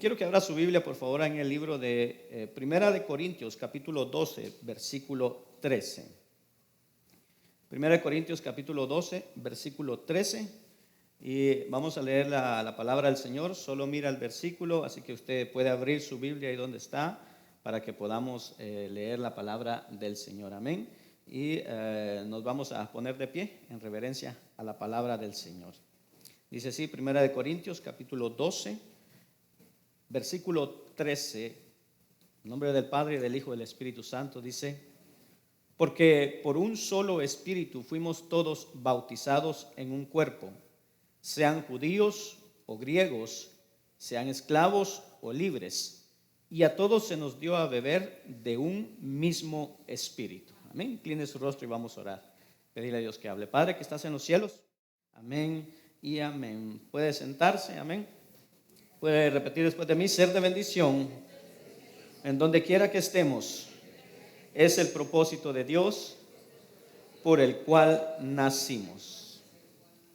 Quiero que abra su Biblia, por favor, en el libro de Primera de Corintios, capítulo 12, versículo 13. Primera de Corintios, capítulo 12, versículo 13. Y vamos a leer la palabra del Señor. Solo mira el versículo, así que usted puede abrir su Biblia ahí donde está para que podamos leer la palabra del Señor. Amén. Y nos vamos a poner de pie en reverencia a la palabra del Señor. Dice así, Primera de Corintios, capítulo 12, versículo 13. En nombre del Padre, del Hijo y del Espíritu Santo, dice: porque por un solo Espíritu fuimos todos bautizados en un cuerpo, sean judíos o griegos, sean esclavos o libres, y a todos se nos dio a beber de un mismo Espíritu. Amén. Incline su rostro y vamos a orar. Pedirle a Dios que hable. Padre que estás en los cielos, amén y amén. Puede sentarse, amén. Puede repetir después de mí: ser de bendición en donde quiera que estemos es el propósito de Dios por el cual nacimos.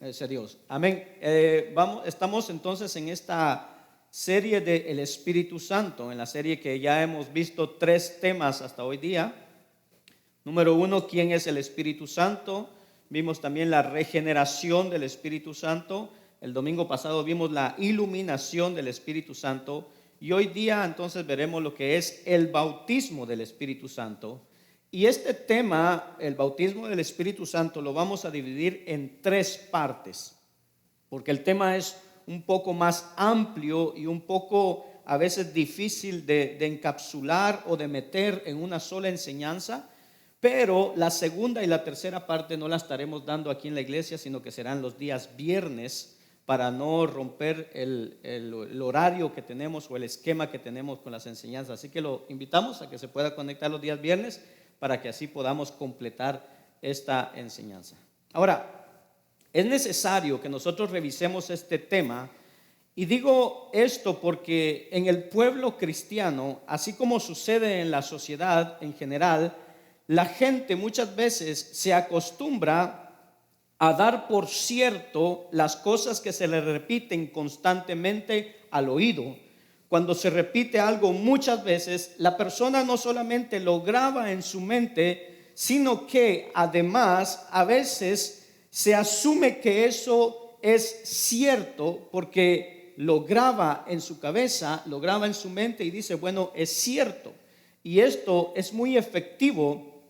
Ese Dios. Amén. Estamos entonces en esta serie del Espíritu Santo, en la serie que ya hemos visto 3 temas hasta hoy día. Número 1, ¿quién es el Espíritu Santo? Vimos también la regeneración del Espíritu Santo. El domingo pasado vimos la iluminación del Espíritu Santo. Y hoy día entonces veremos lo que es el bautismo del Espíritu Santo. Y este tema, el bautismo del Espíritu Santo, lo vamos a dividir en 3 partes. Porque el tema es un poco más amplio y un poco a veces difícil de encapsular o de meter en una sola enseñanza. Pero la segunda y la tercera parte no la estaremos dando aquí en la iglesia, sino que serán los días viernes, para no romper el horario que tenemos o el esquema que tenemos con las enseñanzas. Así que lo invitamos a que se pueda conectar los días viernes para que así podamos completar esta enseñanza. Ahora, es necesario que nosotros revisemos este tema, y digo esto porque en el pueblo cristiano, así como sucede en la sociedad en general, la gente muchas veces se acostumbra a dar por cierto las cosas que se le repiten constantemente al oído. Cuando se repite algo muchas veces, la persona no solamente lo graba en su mente, sino que además a veces se asume que eso es cierto porque lo graba en su cabeza, lo graba en su mente y dice, bueno, es cierto. Y esto es muy efectivo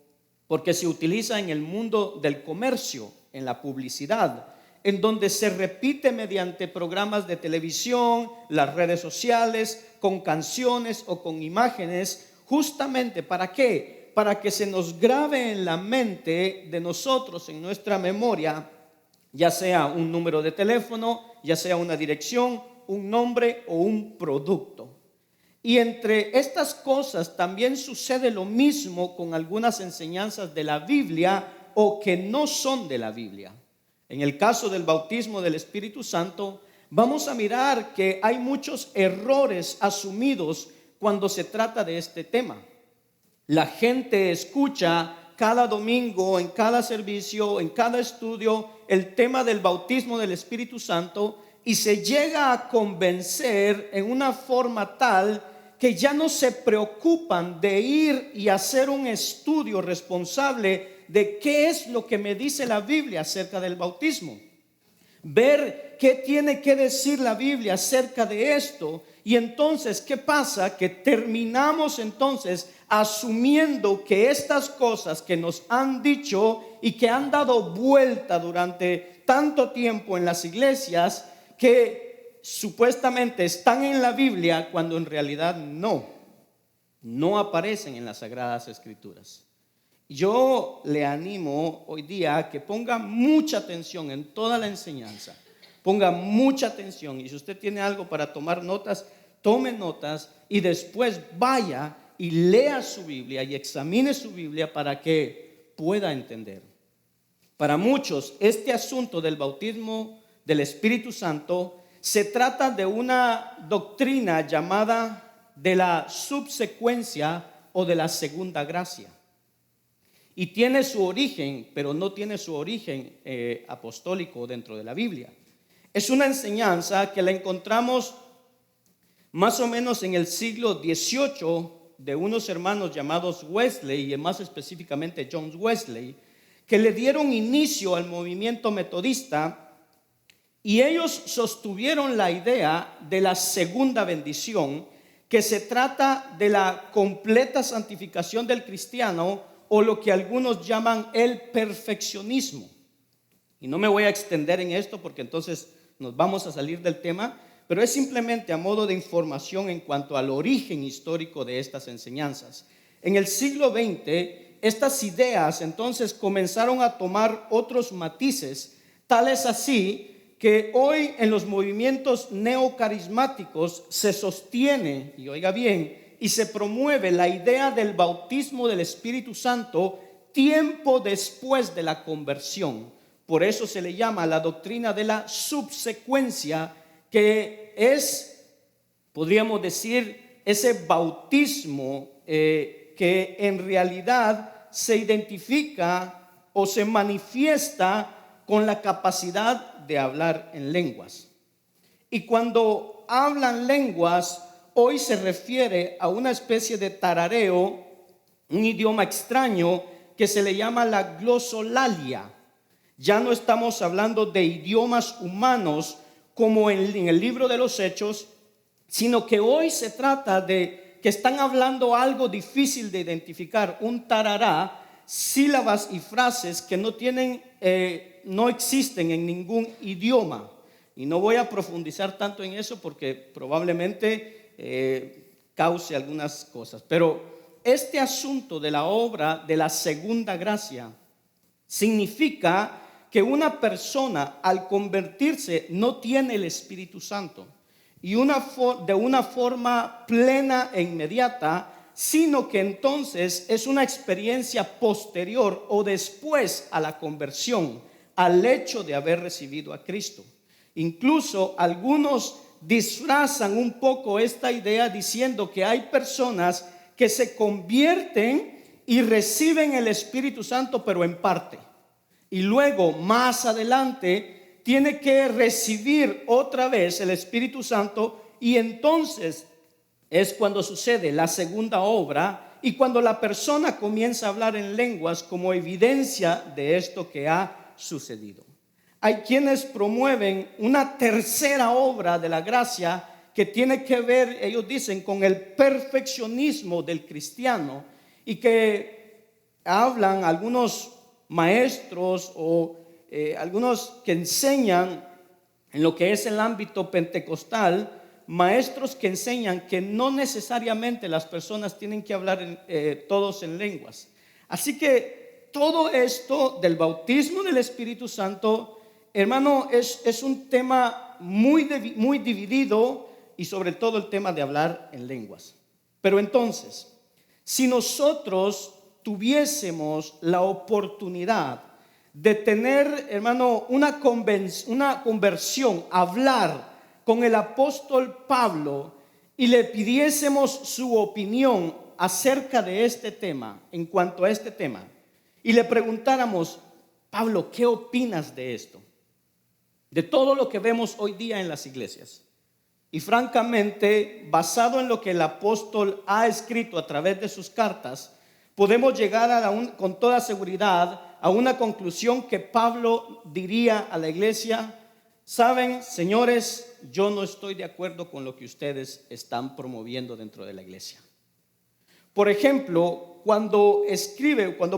porque se utiliza en el mundo del comercio, en la publicidad, en donde se repite mediante programas de televisión, las redes sociales, con canciones o con imágenes, justamente ¿para qué? Para que se nos grabe en la mente de nosotros, en nuestra memoria, ya sea un número de teléfono, ya sea una dirección, un nombre o un producto. Y entre estas cosas también sucede lo mismo con algunas enseñanzas de la Biblia o que no son de la Biblia. En el caso del bautismo del Espíritu Santo, vamos a mirar que hay muchos errores asumidos cuando se trata de este tema. La gente escucha cada domingo, en cada servicio, en cada estudio, el tema del bautismo del Espíritu Santo, y se llega a convencer en una forma tal que ya no se preocupan de ir y hacer un estudio responsable de qué es lo que me dice la Biblia acerca del bautismo. Ver qué tiene que decir la Biblia acerca de esto. Y entonces, ¿qué pasa? Que terminamos entonces asumiendo que estas cosas que nos han dicho y que han dado vuelta durante tanto tiempo en las iglesias, que supuestamente están en la Biblia, cuando en realidad no aparecen en las Sagradas Escrituras. Yo le animo hoy día a que ponga mucha atención en toda la enseñanza, ponga mucha atención, y si usted tiene algo para tomar notas, tome notas, y después vaya y lea su Biblia y examine su Biblia para que pueda entender. Para muchos, este asunto del bautismo del Espíritu Santo se trata de una doctrina llamada de la subsecuencia o de la segunda gracia. Y tiene su origen, pero no tiene su origen apostólico dentro de la Biblia. Es una enseñanza que la encontramos más o menos en el siglo XVIII, de unos hermanos llamados Wesley, y más específicamente John Wesley, que le dieron inicio al movimiento metodista, y ellos sostuvieron la idea de la segunda bendición, que se trata de la completa santificación del cristiano, o lo que algunos llaman el perfeccionismo. Y no me voy a extender en esto porque entonces nos vamos a salir del tema, pero es simplemente a modo de información en cuanto al origen histórico de estas enseñanzas. En el siglo XX, estas ideas entonces comenzaron a tomar otros matices, tales así que hoy en los movimientos neocarismáticos se sostiene, y oiga bien, y se promueve la idea del bautismo del Espíritu Santo tiempo después de la conversión. Por eso se le llama la doctrina de la subsecuencia, que es, podríamos decir, ese bautismo que en realidad se identifica o se manifiesta con la capacidad de hablar en lenguas. Y cuando hablan lenguas, hoy se refiere a una especie de tarareo, un idioma extraño que se le llama la glosolalia. Ya no estamos hablando de idiomas humanos como en el libro de los Hechos, sino que hoy se trata de que están hablando algo difícil de identificar, un tarará, sílabas y frases que no existen en ningún idioma. Y no voy a profundizar tanto en eso porque probablemente cause algunas cosas. Pero este asunto de la obra de la segunda gracia significa que una persona al convertirse no tiene el Espíritu Santo y de una forma plena e inmediata, sino que entonces es una experiencia posterior o después a la conversión, al hecho de haber recibido a Cristo. Incluso algunos disfrazan un poco esta idea diciendo que hay personas que se convierten y reciben el Espíritu Santo, pero en parte. Y luego, más adelante, tiene que recibir otra vez el Espíritu Santo, y entonces es cuando sucede la segunda obra y cuando la persona comienza a hablar en lenguas como evidencia de esto que ha sucedido. Hay quienes promueven una tercera obra de la gracia que tiene que ver, ellos dicen, con el perfeccionismo del cristiano, y que hablan algunos maestros o algunos que enseñan en lo que es el ámbito pentecostal, maestros que enseñan que no necesariamente las personas tienen que hablar todos en lenguas. Así que todo esto del bautismo del Espíritu Santo, hermano, es un tema muy dividido, y sobre todo el tema de hablar en lenguas. Pero entonces, si nosotros tuviésemos la oportunidad de tener, hermano, una conversión, hablar con el apóstol Pablo, y le pidiésemos su opinión acerca de este tema, en cuanto a este tema, y le preguntáramos: Pablo, ¿qué opinas de esto? De todo lo que vemos hoy día en las iglesias. Y francamente, basado en lo que el apóstol ha escrito a través de sus cartas, podemos llegar con toda seguridad a una conclusión que Pablo diría a la iglesia: saben, señores, yo no estoy de acuerdo con lo que ustedes están promoviendo dentro de la iglesia. Por ejemplo, cuando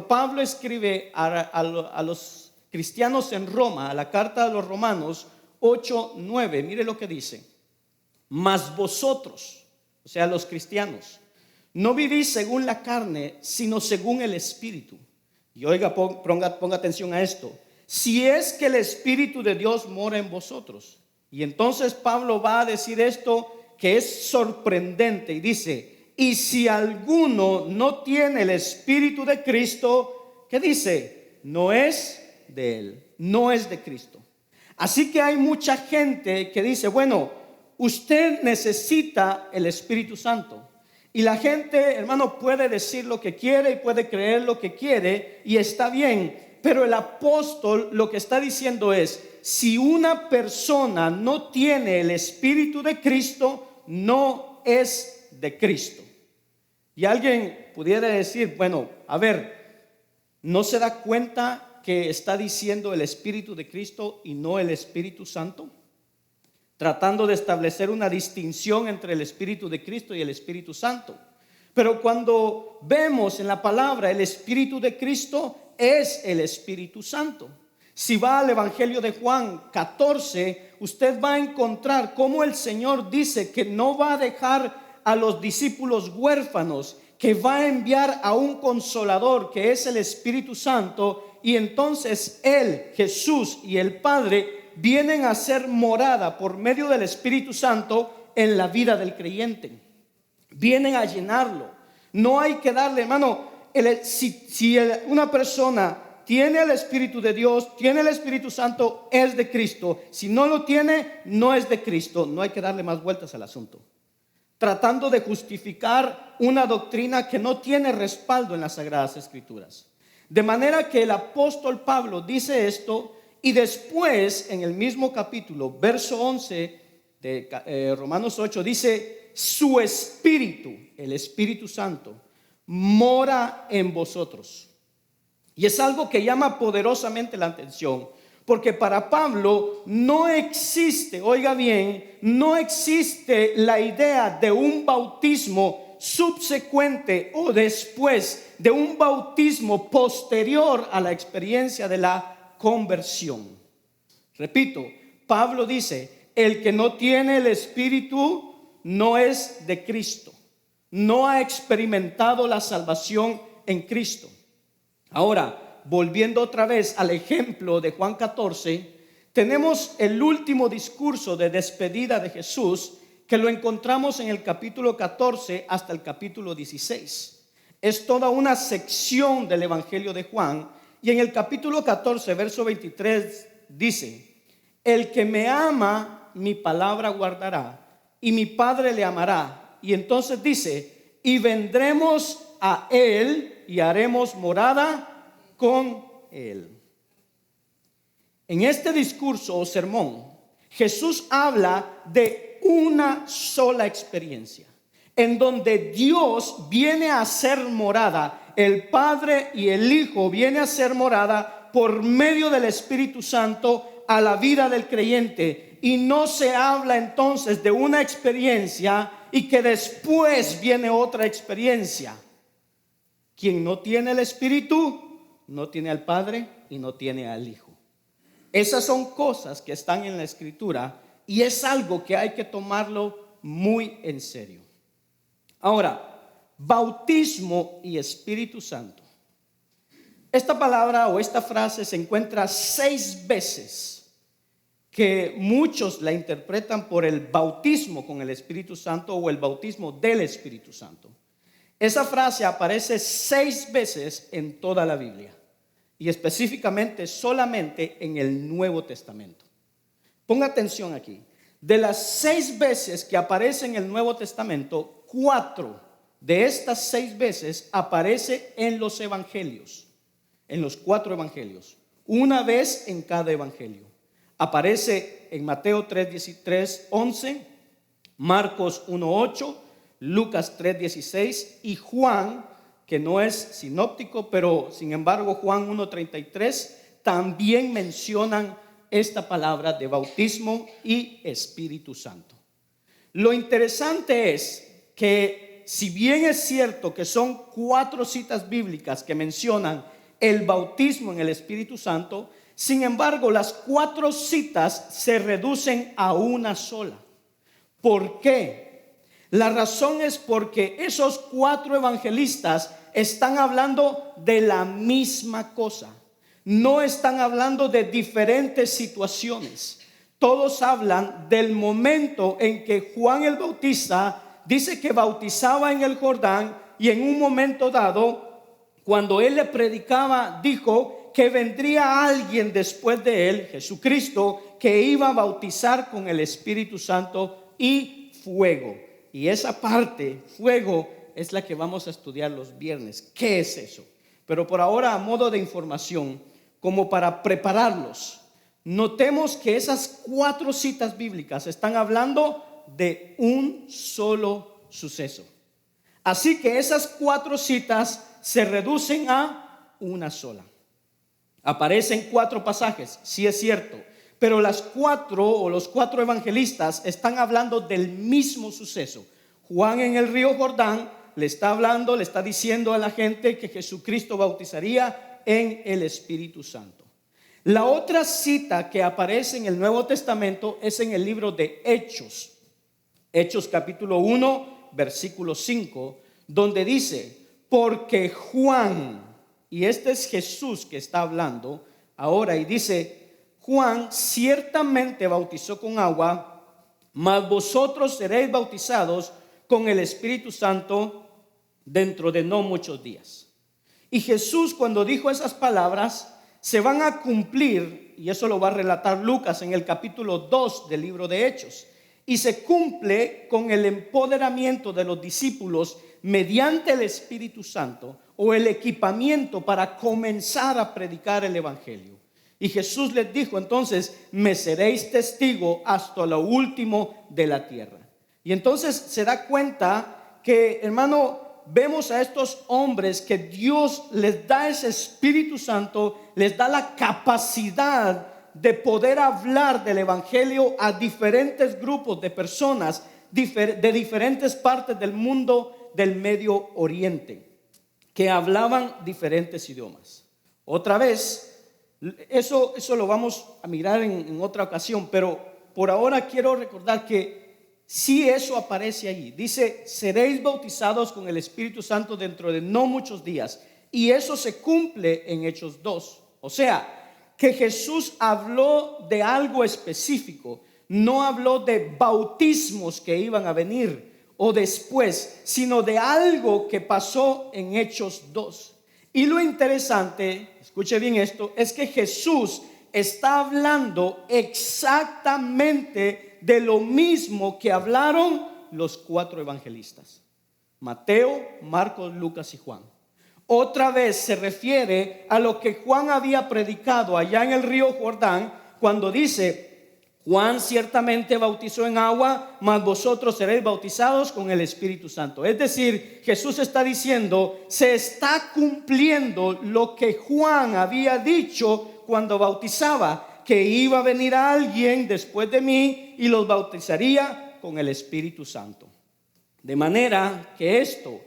Pablo escribe a los cristianos en Roma, a la carta de los Romanos 8:9, mire lo que dice: mas vosotros, o sea, los cristianos, no vivís según la carne, sino según el Espíritu. Y oiga, ponga atención a esto: si es que el Espíritu de Dios mora en vosotros. Y entonces Pablo va a decir esto que es sorprendente, y dice: y si alguno no tiene el Espíritu de Cristo, ¿qué dice? No es de él, no es de Cristo. Así que hay mucha gente que dice: bueno, usted necesita el Espíritu Santo. Y la gente, hermano, puede decir lo que quiere y puede creer lo que quiere, y está bien. Pero el apóstol lo que está diciendo es: si una persona no tiene el Espíritu de Cristo, no es de Cristo. Y alguien pudiera decir, bueno, a ver, ¿no se da cuenta que está diciendo el Espíritu de Cristo y no el Espíritu Santo? Tratando de establecer una distinción entre el Espíritu de Cristo y el Espíritu Santo. Pero cuando vemos en la palabra, el Espíritu de Cristo es el Espíritu Santo. Si va al Evangelio de Juan 14, usted va a encontrar cómo el Señor dice que no va a dejar a los discípulos huérfanos, que va a enviar a un consolador que es el Espíritu Santo, y entonces Él, Jesús y el Padre vienen a ser morada por medio del Espíritu Santo en la vida del creyente. Vienen a llenarlo. No hay que darle, hermano, si una persona tiene el Espíritu de Dios, tiene el Espíritu Santo, es de Cristo. Si no lo tiene, no es de Cristo. No hay que darle más vueltas al asunto, tratando de justificar una doctrina que no tiene respaldo en las Sagradas Escrituras. De manera que el apóstol Pablo dice esto, y después en el mismo capítulo, verso 11 de Romanos 8, dice: su Espíritu, el Espíritu Santo, mora en vosotros. Y es algo que llama poderosamente la atención, porque para Pablo no existe, oiga bien, no existe la idea de un bautismo subsecuente o después de un bautismo posterior a la experiencia de la conversión. Repito, Pablo dice: el que no tiene el Espíritu no es de Cristo, no ha experimentado la salvación en Cristo. Ahora, volviendo otra vez al ejemplo de Juan 14, tenemos el último discurso de despedida de Jesús, que lo encontramos en el capítulo 14 hasta el capítulo 16. Es toda una sección del Evangelio de Juan, y en el capítulo 14, verso 23 dice: el que me ama, mi palabra guardará, y mi Padre le amará. Y entonces dice: y vendremos a él y haremos morada con él. En este discurso o sermón, Jesús habla de una sola experiencia, en donde Dios viene a ser morada, el Padre y el Hijo viene a ser morada por medio del Espíritu Santo a la vida del creyente. Y no se habla entonces de una experiencia y que después viene otra experiencia. Quien no tiene el Espíritu no tiene al Padre y no tiene al Hijo. Esas son cosas que están en la Escritura, y es algo que hay que tomarlo muy en serio. Ahora, bautismo y Espíritu Santo. Esta palabra o esta frase se encuentra 6 veces, que muchos la interpretan por el bautismo con el Espíritu Santo o el bautismo del Espíritu Santo. Esa frase aparece 6 veces en toda la Biblia, y específicamente solamente en el Nuevo Testamento. Ponga atención aquí. De las 6 veces que aparece en el Nuevo Testamento, 4 de estas 6 veces aparece en los evangelios, en los 4 evangelios, una vez en cada evangelio. Aparece en Mateo 3:11, Marcos 1:8, Lucas 3:16 y Juan, que no es sinóptico, pero sin embargo Juan 1:33 también mencionan esta palabra de bautismo y Espíritu Santo. Lo interesante es que, si bien es cierto que son 4 citas bíblicas que mencionan el bautismo en el Espíritu Santo, sin embargo, las 4 citas se reducen a una sola. ¿Por qué? La razón es porque esos 4 evangelistas están hablando de la misma cosa. No están hablando de diferentes situaciones. Todos hablan del momento en que Juan el Bautista dice que bautizaba en el Jordán, y en un momento dado, cuando él le predicaba, dijo que vendría alguien después de él, Jesucristo, que iba a bautizar con el Espíritu Santo y fuego. Y esa parte, fuego, es la que vamos a estudiar los viernes. ¿Qué es eso? Pero por ahora, a modo de información, como para prepararlos, notemos que esas 4 citas bíblicas están hablando de un solo suceso. Así que esas 4 citas se reducen a una sola. Aparecen 4 pasajes, sí es cierto, pero los 4 evangelistas están hablando del mismo suceso. Juan en el río Jordán le está hablando, le está diciendo a la gente que Jesucristo bautizaría en el Espíritu Santo. La otra cita que aparece en el Nuevo Testamento es en el libro de Hechos. Hechos capítulo 1, versículo 5, donde dice: porque Juan, y este es Jesús que está hablando ahora, y dice: Juan ciertamente bautizó con agua, mas vosotros seréis bautizados con el Espíritu Santo dentro de no muchos días. Y Jesús, cuando dijo esas palabras, se van a cumplir, y eso lo va a relatar Lucas en el capítulo 2 del libro de Hechos, y se cumple con el empoderamiento de los discípulos mediante el Espíritu Santo, o el equipamiento para comenzar a predicar el evangelio. Y Jesús les dijo entonces: me seréis testigo hasta lo último de la tierra. Y entonces se da cuenta que, hermano, vemos a estos hombres que Dios les da ese Espíritu Santo, les da la capacidad de poder hablar del evangelio a diferentes grupos de personas de diferentes partes del mundo del Medio Oriente, que hablaban diferentes idiomas. Otra vez, eso lo vamos a mirar en otra ocasión, pero por ahora quiero recordar que sí, eso aparece allí. Dice: seréis bautizados con el Espíritu Santo dentro de no muchos días. Y eso se cumple en Hechos 2. O sea, que Jesús habló de algo específico. No habló de bautismos que iban a venir o después, sino de algo que pasó en Hechos 2. Y lo interesante, escuche bien esto, es que Jesús está hablando exactamente de lo mismo que hablaron los 4 evangelistas: Mateo, Marcos, Lucas y Juan. Otra vez se refiere a lo que Juan había predicado allá en el río Jordán, cuando dice: Juan ciertamente bautizó en agua, mas vosotros seréis bautizados con el Espíritu Santo. Es decir, Jesús está diciendo: se está cumpliendo lo que Juan había dicho cuando bautizaba, que iba a venir alguien después de mí y los bautizaría con el Espíritu Santo. De manera que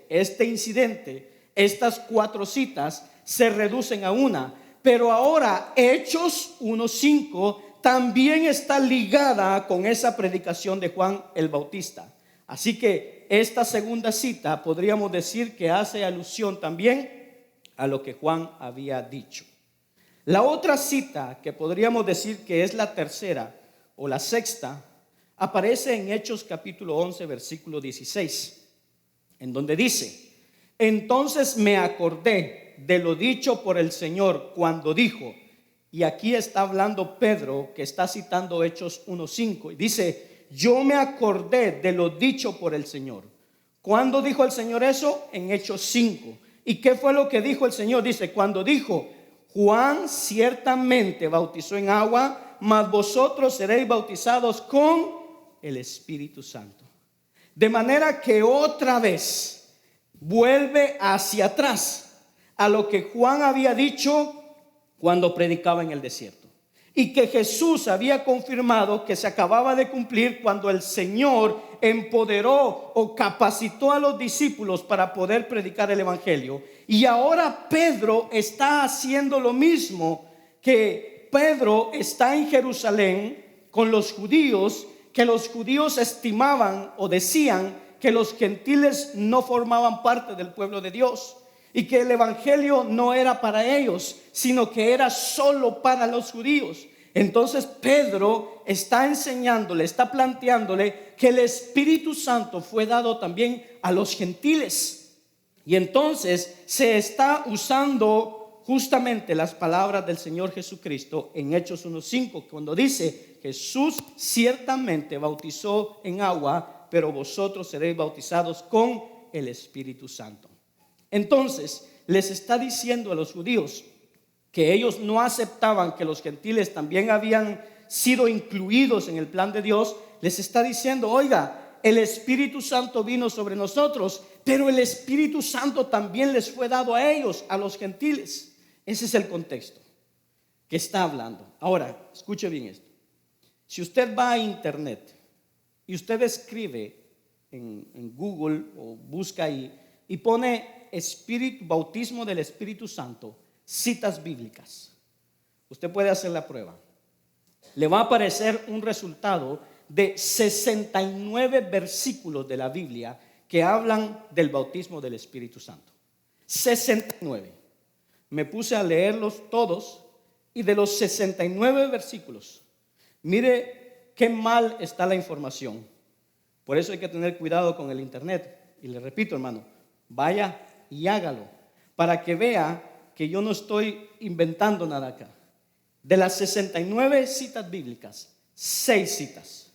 este incidente, estas 4 citas se reducen a una. Pero ahora Hechos 1:5 también está ligada con esa predicación de Juan el Bautista. Así que esta segunda cita podríamos decir que hace alusión también a lo que Juan había dicho. La otra cita, que podríamos decir que es la tercera o la sexta, aparece en Hechos capítulo 11 versículo 16, en donde dice: entonces me acordé de lo dicho por el Señor cuando dijo. Y aquí está hablando Pedro, que está citando Hechos 1:5, y dice: yo me acordé de lo dicho por el Señor. ¿Cuándo dijo el Señor eso? En Hechos 5. ¿Y qué fue lo que dijo el Señor? Dice: cuando dijo: Juan ciertamente bautizó en agua, mas vosotros seréis bautizados con el Espíritu Santo. De manera que otra vez vuelve hacia atrás a lo que Juan había dicho cuando predicaba en el desierto, y que Jesús había confirmado que se acababa de cumplir cuando el Señor empoderó o capacitó a los discípulos para poder predicar el evangelio. Y ahora Pedro está haciendo lo mismo, que Pedro está en Jerusalén con los judíos, que los judíos estimaban o decían que los gentiles no formaban parte del pueblo de Dios, y que el evangelio no era para ellos, sino que era solo para los judíos. Entonces Pedro está enseñándole, está planteándole que el Espíritu Santo fue dado también a los gentiles. Y entonces se está usando justamente las palabras del Señor Jesucristo en Hechos 1:5, cuando dice: Jesús ciertamente bautizó en agua, pero vosotros seréis bautizados con el Espíritu Santo. Entonces les está diciendo a los judíos que ellos no aceptaban que los gentiles también habían sido incluidos en el plan de Dios, les está diciendo, oiga, el Espíritu Santo vino sobre nosotros, pero el Espíritu Santo también les fue dado a ellos, a los gentiles. Ese es el contexto que está hablando. Ahora, escuche bien esto. Si usted va a internet y usted escribe en Google o busca ahí y pone bautismo del Espíritu Santo, citas bíblicas, usted puede hacer la prueba. Le va a aparecer un resultado de 69 versículos de la Biblia que hablan del bautismo del Espíritu Santo. 69. Me puse a leerlos todos y de los 69 versículos, mire qué mal está la información. Por eso hay que tener cuidado con el internet. Y le repito, hermano, vaya y hágalo para que vea que yo no estoy inventando nada acá. De las 69 citas bíblicas, 6 citas.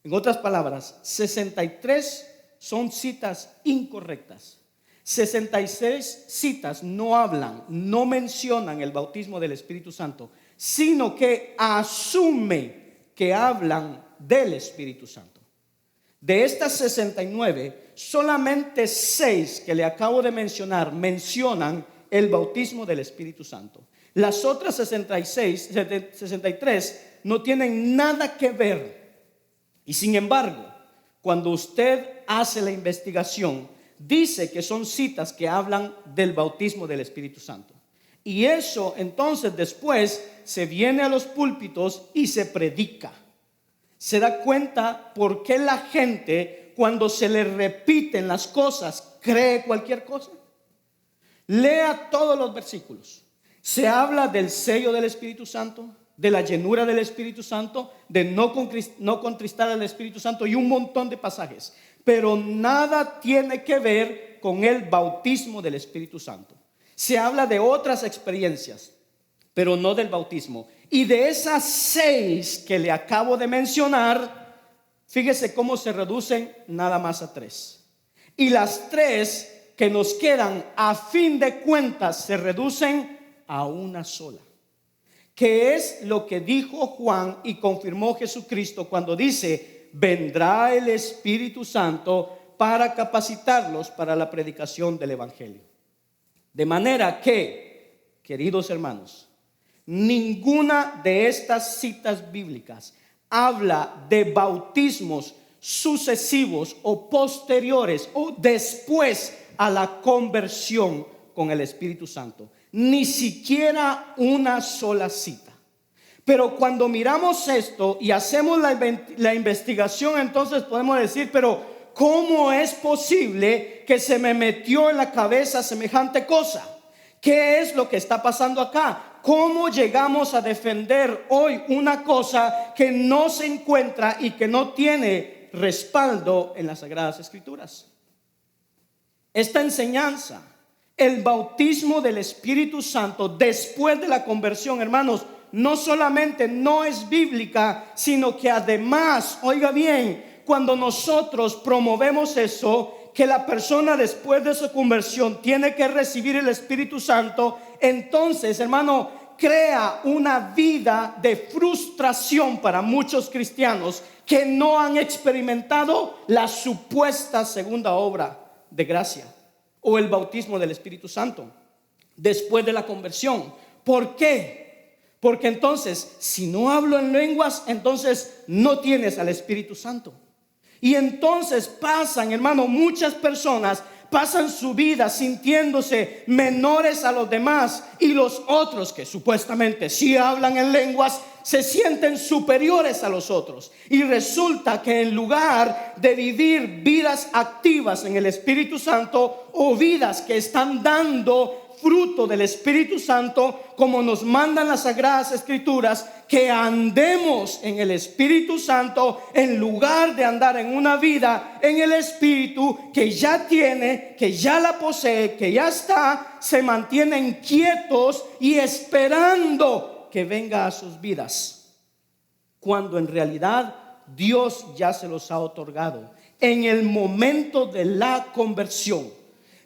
En otras palabras, 63 son citas incorrectas. 66 citas no hablan, no mencionan el bautismo del Espíritu Santo, sino que asume que hablan del Espíritu Santo. De estas 69, solamente 6 que le acabo de mencionar mencionan el bautismo del Espíritu Santo. Las otras 63 no tienen nada que ver. Y sin embargo, cuando usted hace la investigación, dice que son citas que hablan del bautismo del Espíritu Santo. Y eso entonces después se viene a los púlpitos y se predica. ¿Se da cuenta por qué la gente, cuando se le repiten las cosas, cree cualquier cosa? Lea todos los versículos. Se habla del sello del Espíritu Santo, de la llenura del Espíritu Santo, de no contristar al Espíritu Santo y un montón de pasajes. Pero nada tiene que ver con el bautismo del Espíritu Santo. Se habla de otras experiencias, pero no del bautismo. Y de esas 6 que le acabo de mencionar, fíjese cómo se reducen nada más a 3. Y las 3 que nos quedan, a fin de cuentas, se reducen a una sola. Que es lo que dijo Juan y confirmó Jesucristo cuando dice: vendrá el Espíritu Santo para capacitarlos para la predicación del Evangelio. De manera que, queridos hermanos, ninguna de estas citas bíblicas habla de bautismos sucesivos o posteriores o después a la conversión con el Espíritu Santo. Ni siquiera una sola cita. Pero cuando miramos esto y hacemos la investigación, entonces podemos decir, pero ¿cómo es posible que se me metió en la cabeza semejante cosa? ¿Qué es lo que está pasando acá? ¿Cómo llegamos a defender hoy una cosa que no se encuentra y que no tiene respaldo en las Sagradas Escrituras? Esta enseñanza, el bautismo del Espíritu Santo después de la conversión, hermanos, no solamente no es bíblica, sino que además, oiga bien, cuando nosotros promovemos eso, que la persona después de su conversión tiene que recibir el Espíritu Santo, entonces, hermano, crea una vida de frustración para muchos cristianos que no han experimentado la supuesta segunda obra de gracia o el bautismo del Espíritu Santo después de la conversión. ¿Por qué? Porque entonces, si no hablo en lenguas, entonces no tienes al Espíritu Santo. Y entonces pasan, hermano, muchas personas pasan su vida sintiéndose menores a los demás, y los otros que supuestamente sí hablan en lenguas se sienten superiores a los otros. Y resulta que en lugar de vivir vidas activas en el Espíritu Santo o vidas que están dando fruto del Espíritu Santo, como nos mandan las Sagradas Escrituras, que andemos en el Espíritu Santo en lugar de andar en una vida en el Espíritu que ya tiene, que ya la posee, que ya está, se mantienen quietos y esperando que venga a sus vidas, cuando en realidad Dios ya se los ha otorgado en el momento de la conversión.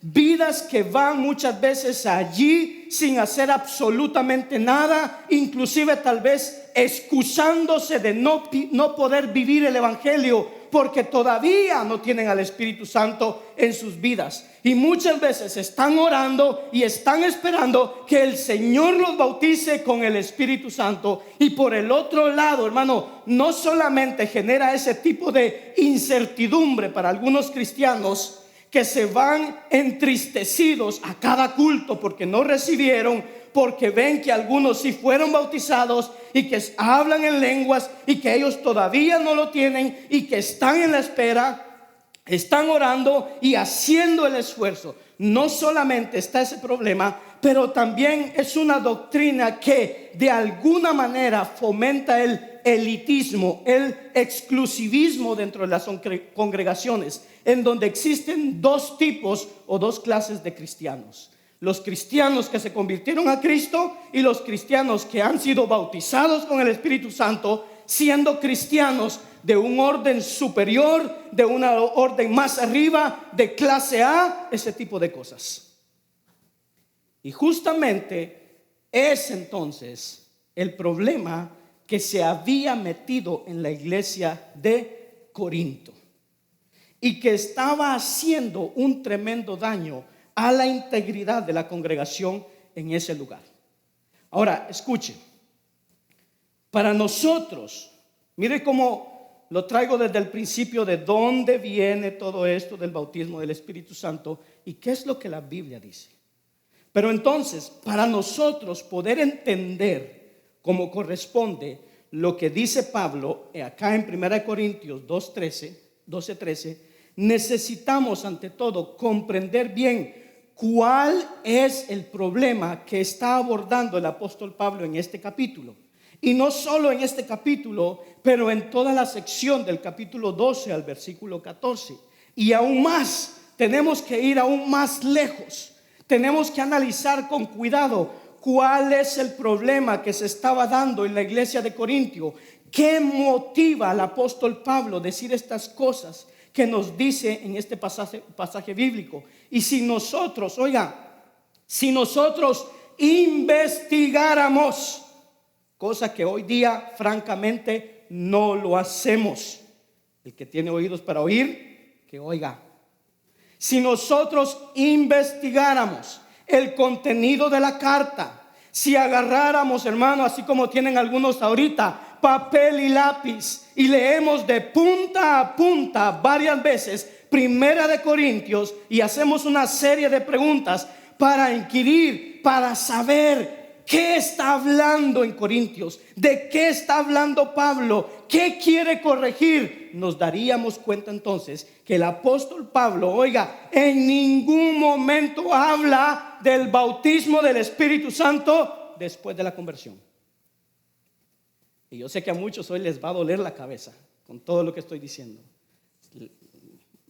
vidas que van muchas veces allí sin hacer absolutamente nada, inclusive tal vez excusándose de no poder vivir el evangelio porque todavía no tienen al Espíritu Santo en sus vidas. Y muchas veces están orando y están esperando que el Señor los bautice con el Espíritu Santo. Y por el otro lado, hermano, no solamente genera ese tipo de incertidumbre para algunos cristianos que se van entristecidos a cada culto porque no recibieron, porque ven que algunos sí fueron bautizados y que hablan en lenguas y que ellos todavía no lo tienen y que están en la espera, están orando y haciendo el esfuerzo. No solamente está ese problema, pero también es una doctrina que de alguna manera fomenta el elitismo, el exclusivismo dentro de las congregaciones, en donde existen dos tipos o dos clases de cristianos: los cristianos que se convirtieron a Cristo y los cristianos que han sido bautizados con el Espíritu Santo, siendo cristianos de un orden superior, de una orden más arriba, de clase A, ese tipo de cosas. Y justamente es entonces el problema que se había metido en la iglesia de Corinto y que estaba haciendo un tremendo daño a la integridad de la congregación en ese lugar. Ahora, escuchen, para nosotros, mire cómo lo traigo desde el principio de dónde viene todo esto del bautismo del Espíritu Santo y qué es lo que la Biblia dice. Pero entonces, para nosotros poder entender como corresponde lo que dice Pablo acá en 1 Corintios 12:13, necesitamos ante todo comprender bien cuál es el problema que está abordando el apóstol Pablo en este capítulo. Y no solo en este capítulo, pero en toda la sección del capítulo 12 al versículo 14. Y aún más, tenemos que ir aún más lejos. Tenemos que analizar con cuidado cuál es el problema que se estaba dando en la iglesia de Corintio. ¿Qué motiva al apóstol Pablo a decir estas cosas que nos dice en este pasaje bíblico? Y si nosotros, si nosotros investigáramos, cosa que hoy día francamente no lo hacemos. El que tiene oídos para oír, que oiga. Si nosotros investigáramos el contenido de la carta, si agarráramos, hermano, así como tienen algunos ahorita, papel y lápiz, y leemos de punta a punta varias veces 1 Corintios y hacemos una serie de preguntas para inquirir, para saber qué está hablando en Corintios, de qué está hablando Pablo, qué quiere corregir, nos daríamos cuenta entonces que el apóstol Pablo, en ningún momento habla del bautismo del Espíritu Santo después de la conversión. Y yo sé que a muchos hoy les va a doler la cabeza con todo lo que estoy diciendo.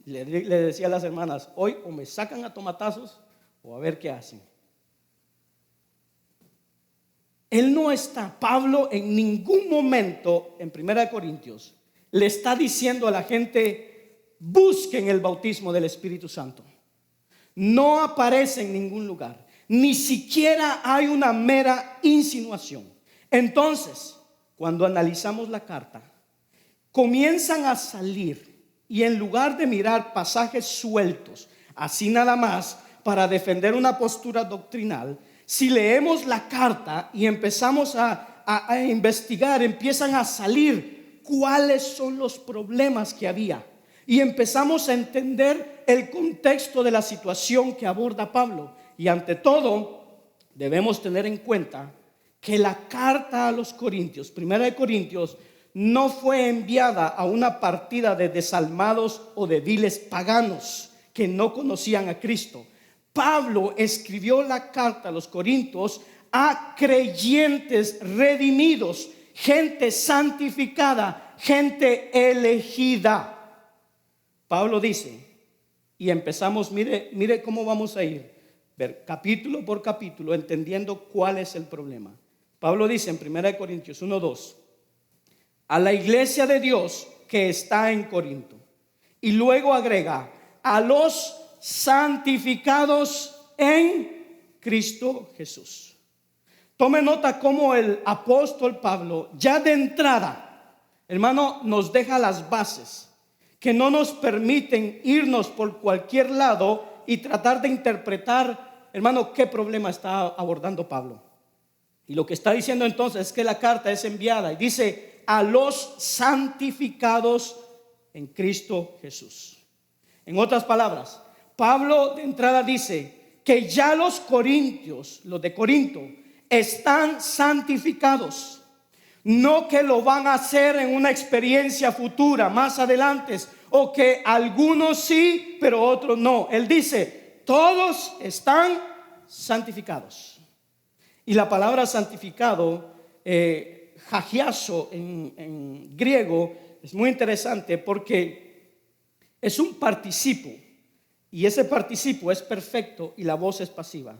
Le decía a las hermanas, hoy o me sacan a tomatazos o a ver qué hacen. Él no está, Pablo en ningún momento en 1 Corintios le está diciendo a la gente: busquen el bautismo del Espíritu Santo. No aparece en ningún lugar, ni siquiera hay una mera insinuación. Entonces, cuando analizamos la carta, comienzan a salir, y en lugar de mirar pasajes sueltos, así nada más, para defender una postura doctrinal, si leemos la carta y empezamos a investigar, empiezan a salir cuáles son los problemas que había. Y empezamos a entender el contexto de la situación que aborda Pablo. Y ante todo, debemos tener en cuenta que la carta a los Corintios, 1 Corintios, no fue enviada a una partida de desalmados o de viles paganos que no conocían a Cristo. Pablo escribió la carta a los Corintios a creyentes redimidos, gente santificada, gente elegida. Pablo dice, y empezamos, mire cómo vamos a ir, ver capítulo por capítulo, entendiendo cuál es el problema. Pablo dice en 1 Corintios 1:2, a la iglesia de Dios que está en Corinto. Y luego agrega, a los santificados en Cristo Jesús. Tome nota cómo el apóstol Pablo ya de entrada, hermano, nos deja las bases que no nos permiten irnos por cualquier lado y tratar de interpretar, hermano, qué problema está abordando Pablo. Y lo que está diciendo entonces es que la carta es enviada y dice a los santificados en Cristo Jesús. En otras palabras, Pablo de entrada dice que ya los corintios, los de Corinto, están santificados. No que lo van a hacer en una experiencia futura, más adelante, o que algunos sí, pero otros no. Él dice, todos están santificados. Y la palabra santificado, hagiazo en griego, es muy interesante porque es un participo. Y ese participo es perfecto y la voz es pasiva.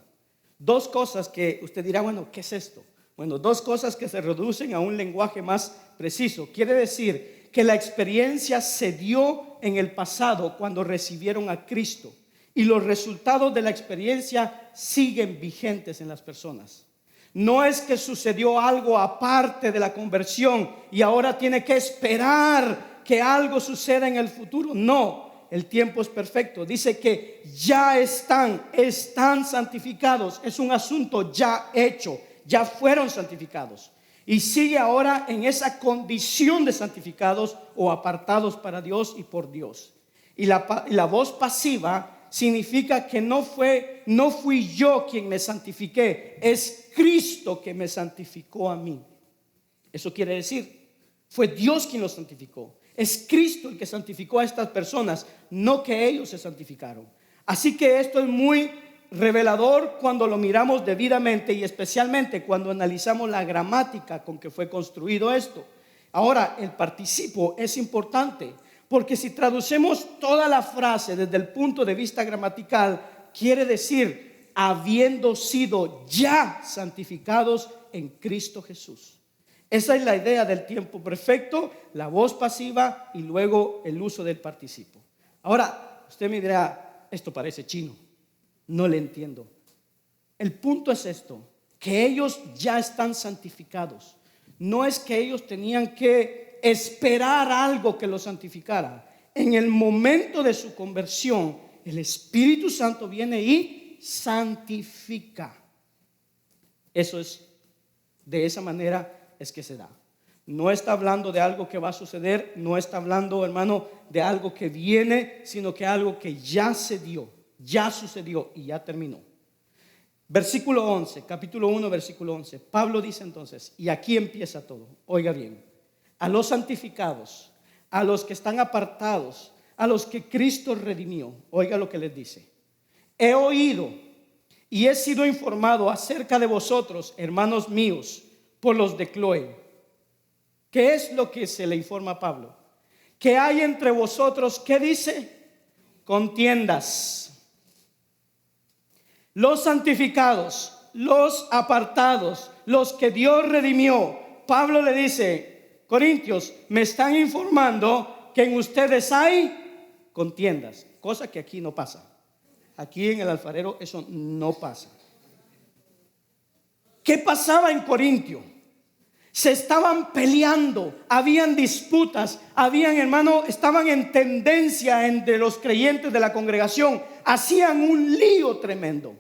Dos cosas que usted dirá, bueno, ¿qué es esto? Bueno, dos cosas que se reducen a un lenguaje más preciso. Quiere decir que la experiencia se dio en el pasado cuando recibieron a Cristo. Y los resultados de la experiencia siguen vigentes en las personas. No es que sucedió algo aparte de la conversión y ahora tiene que esperar que algo suceda en el futuro. No, el tiempo es perfecto. Dice que ya están santificados. Es un asunto ya hecho, ya fueron santificados. Y sigue ahora en esa condición de santificados o apartados para Dios y por Dios. Y la voz pasiva significa que no fui yo quien me santifiqué, es Cristo que me santificó a mí. Eso quiere decir, fue Dios quien los santificó. Es Cristo el que santificó a estas personas, no que ellos se santificaron. Así que esto es muy revelador cuando lo miramos debidamente y especialmente cuando analizamos la gramática con que fue construido esto. Ahora, el participo es importante. Porque si traducimos toda la frase desde el punto de vista gramatical, quiere decir habiendo sido ya santificados en Cristo Jesús. Esa es la idea del tiempo perfecto, la voz pasiva y luego el uso del participo. Ahora, usted me dirá, esto parece chino, no le entiendo. El punto es esto, que ellos ya están santificados. No es que ellos tenían que esperar algo que los santificara. En el momento de su conversión, el Espíritu Santo viene y santifica. Eso es, de esa manera es que se da. No está hablando de algo que va a suceder, no está hablando, hermano, de algo que viene, sino que algo que ya se dio, ya sucedió y ya terminó. Versículo 11, capítulo 1, versículo 11. Pablo dice entonces, y aquí empieza todo, oiga bien. A los santificados, a los que están apartados, a los que Cristo redimió. Oiga lo que les dice. He oído y he sido informado acerca de vosotros, hermanos míos, por los de Cloé. ¿Qué es lo que se le informa a Pablo? Que hay entre vosotros, ¿qué dice? Contiendas. Los santificados, los apartados, los que Dios redimió. Pablo le dice, Corintios, me están informando que en ustedes hay contiendas, cosa que aquí no pasa. Aquí en el alfarero eso no pasa. ¿Qué pasaba en Corintio? Se estaban peleando, habían disputas, estaban en tendencia entre los creyentes de la congregación, hacían un lío tremendo.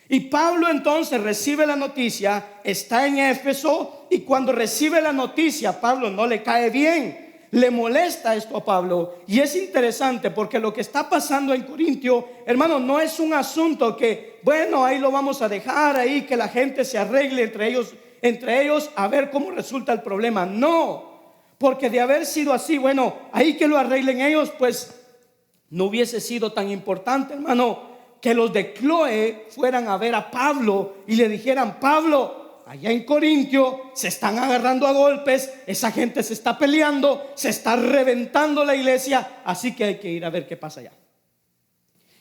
Y Pablo entonces recibe la noticia, está en Éfeso, y cuando recibe la noticia, Pablo no le cae bien, le molesta esto a Pablo. Y es interesante porque lo que está pasando en Corintio, hermano, no es un asunto que, bueno, ahí lo vamos a dejar, ahí que la gente se arregle entre ellos a ver cómo resulta el problema. No, porque de haber sido así, bueno, ahí que lo arreglen ellos, pues no hubiese sido tan importante, hermano, que los de Cloé fueran a ver a Pablo y le dijeran, Pablo, allá en Corintio se están agarrando a golpes, esa gente se está peleando, se está reventando la iglesia, así que hay que ir a ver qué pasa allá.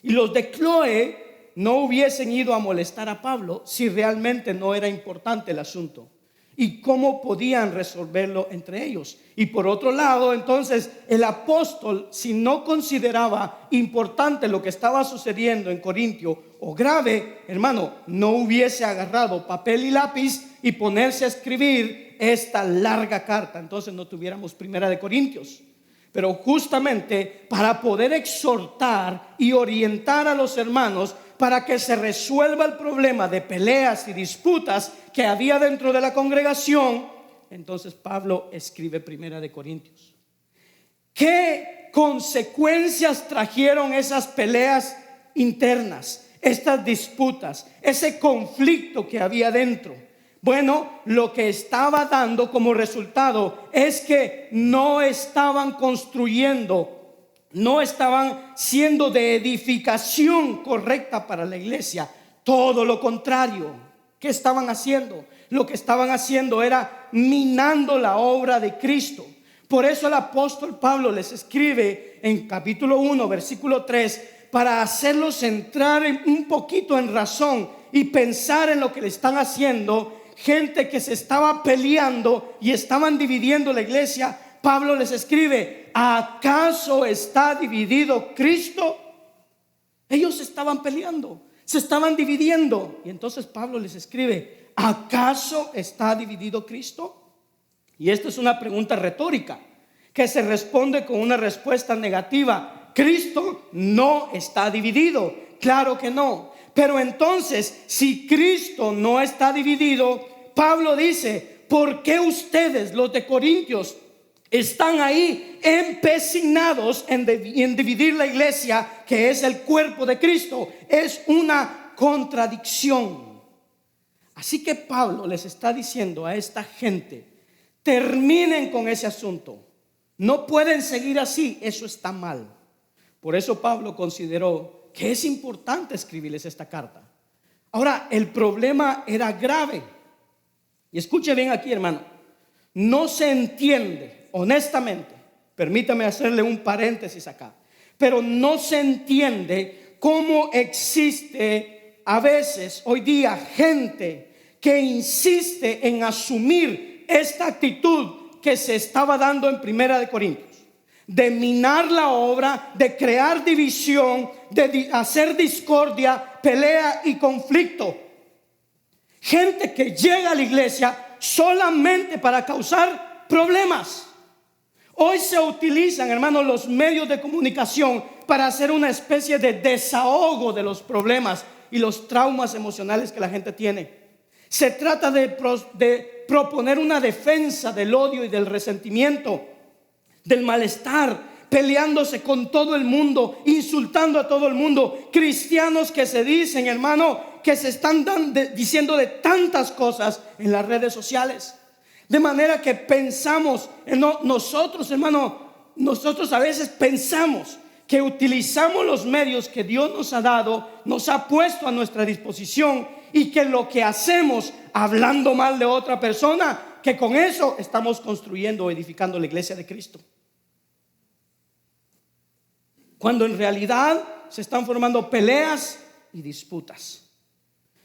Y los de Cloé no hubiesen ido a molestar a Pablo si realmente no era importante el asunto. y cómo podían resolverlo entre ellos. Y por otro lado, entonces, el apóstol, si no consideraba importante lo que estaba sucediendo en Corintio o grave, hermano, no hubiese agarrado papel y lápiz y ponerse a escribir esta larga carta. Entonces no tuviéramos Primera de Corintios. Pero justamente para poder exhortar y orientar a los hermanos para que se resuelva el problema de peleas y disputas que había dentro de la congregación, entonces Pablo escribe Primera de Corintios. ¿Qué consecuencias trajeron esas peleas internas, estas disputas, ese conflicto que había dentro? Bueno, lo que estaba dando como resultado es que no estaban construyendo, no estaban siendo de edificación correcta para la iglesia. Todo lo contrario. ¿Qué estaban haciendo? Lo que estaban haciendo era minando la obra de Cristo. Por eso el apóstol Pablo les escribe en capítulo 1, versículo 3, para hacerlos entrar un poquito en razón y pensar en lo que le están haciendo. Gente que se estaba peleando y estaban dividiendo la iglesia. Pablo les escribe: ¿acaso está dividido Cristo? Ellos estaban peleando, se estaban dividiendo. Y entonces Pablo les escribe: ¿acaso está dividido Cristo? Y esta es una pregunta retórica que se responde con una respuesta negativa. Cristo no está dividido. Claro que no. Pero entonces, si Cristo no está dividido, Pablo dice: ¿por qué ustedes, los de Corintios, están ahí empecinados en dividir la iglesia, que es el cuerpo de Cristo? Es una contradicción. Así que Pablo les está diciendo a esta gente: terminen con ese asunto. No pueden seguir así, eso está mal. Por eso Pablo consideró que es importante escribirles esta carta. Ahora, el problema era grave. Y escuche bien aquí, hermano. No se entiende, honestamente, permítame hacerle un paréntesis acá, pero no se entiende cómo existe a veces hoy día gente que insiste en asumir esta actitud que se estaba dando en Primera de Corintios, de minar la obra, de crear división, de hacer discordia, pelea y conflicto. Gente que llega a la iglesia solamente para causar problemas. Hoy se utilizan, hermanos, los medios de comunicación para hacer una especie de desahogo de los problemas y los traumas emocionales que la gente tiene. Se trata de proponer una defensa del odio y del resentimiento, del malestar, peleándose con todo el mundo, insultando a todo el mundo. Cristianos que se dicen, hermano, que se están diciendo de tantas cosas en las redes sociales. De manera que pensamos, nosotros, hermano, nosotros a veces pensamos que utilizamos los medios que Dios nos ha dado, nos ha puesto a nuestra disposición, y que lo que hacemos hablando mal de otra persona, que con eso estamos construyendo o edificando la iglesia de Cristo. Cuando en realidad se están formando peleas y disputas.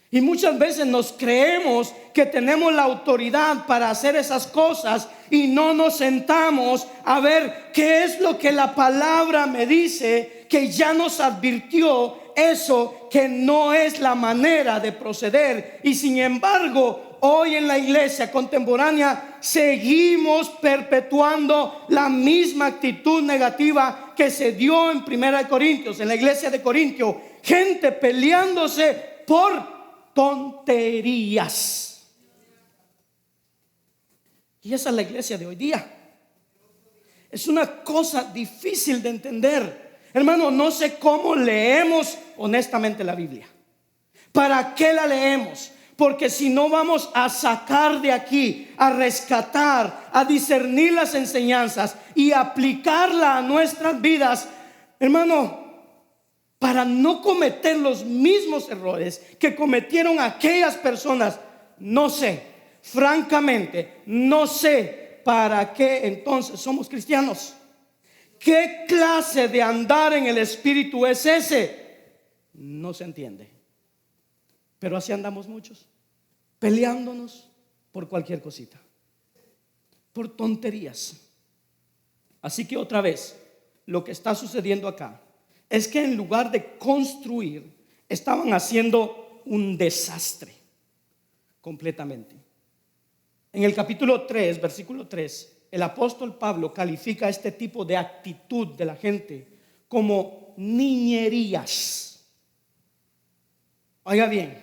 Y muchas veces nos creemos que tenemos la autoridad para hacer esas cosas y no nos sentamos a ver qué es lo que la palabra me dice, que ya nos advirtió eso, que no es la manera de proceder. Y sin embargo, hoy en la iglesia contemporánea seguimos perpetuando la misma actitud negativa que se dio en Primera de Corintios, en la iglesia de Corintio. Gente peleándose por tonterías. Y esa es la iglesia de hoy día. Es una cosa difícil de entender. Hermano, no sé cómo leemos honestamente la Biblia. ¿Para qué la leemos? Porque si no vamos a sacar de aquí, a rescatar, a discernir las enseñanzas y aplicarla a nuestras vidas, hermano, para no cometer los mismos errores que cometieron aquellas personas, no sé, francamente, no sé para qué entonces somos cristianos. ¿Qué clase de andar en el Espíritu es ese? No se entiende. Pero así andamos muchos, peleándonos, por cualquier cosita, por tonterías. Así que otra vez, lo que está sucediendo acá es que en lugar de construir, estaban haciendo un desastre completamente. En el capítulo 3, versículo 3, el apóstol Pablo califica este tipo de actitud de la gente como niñerías. Oiga bien,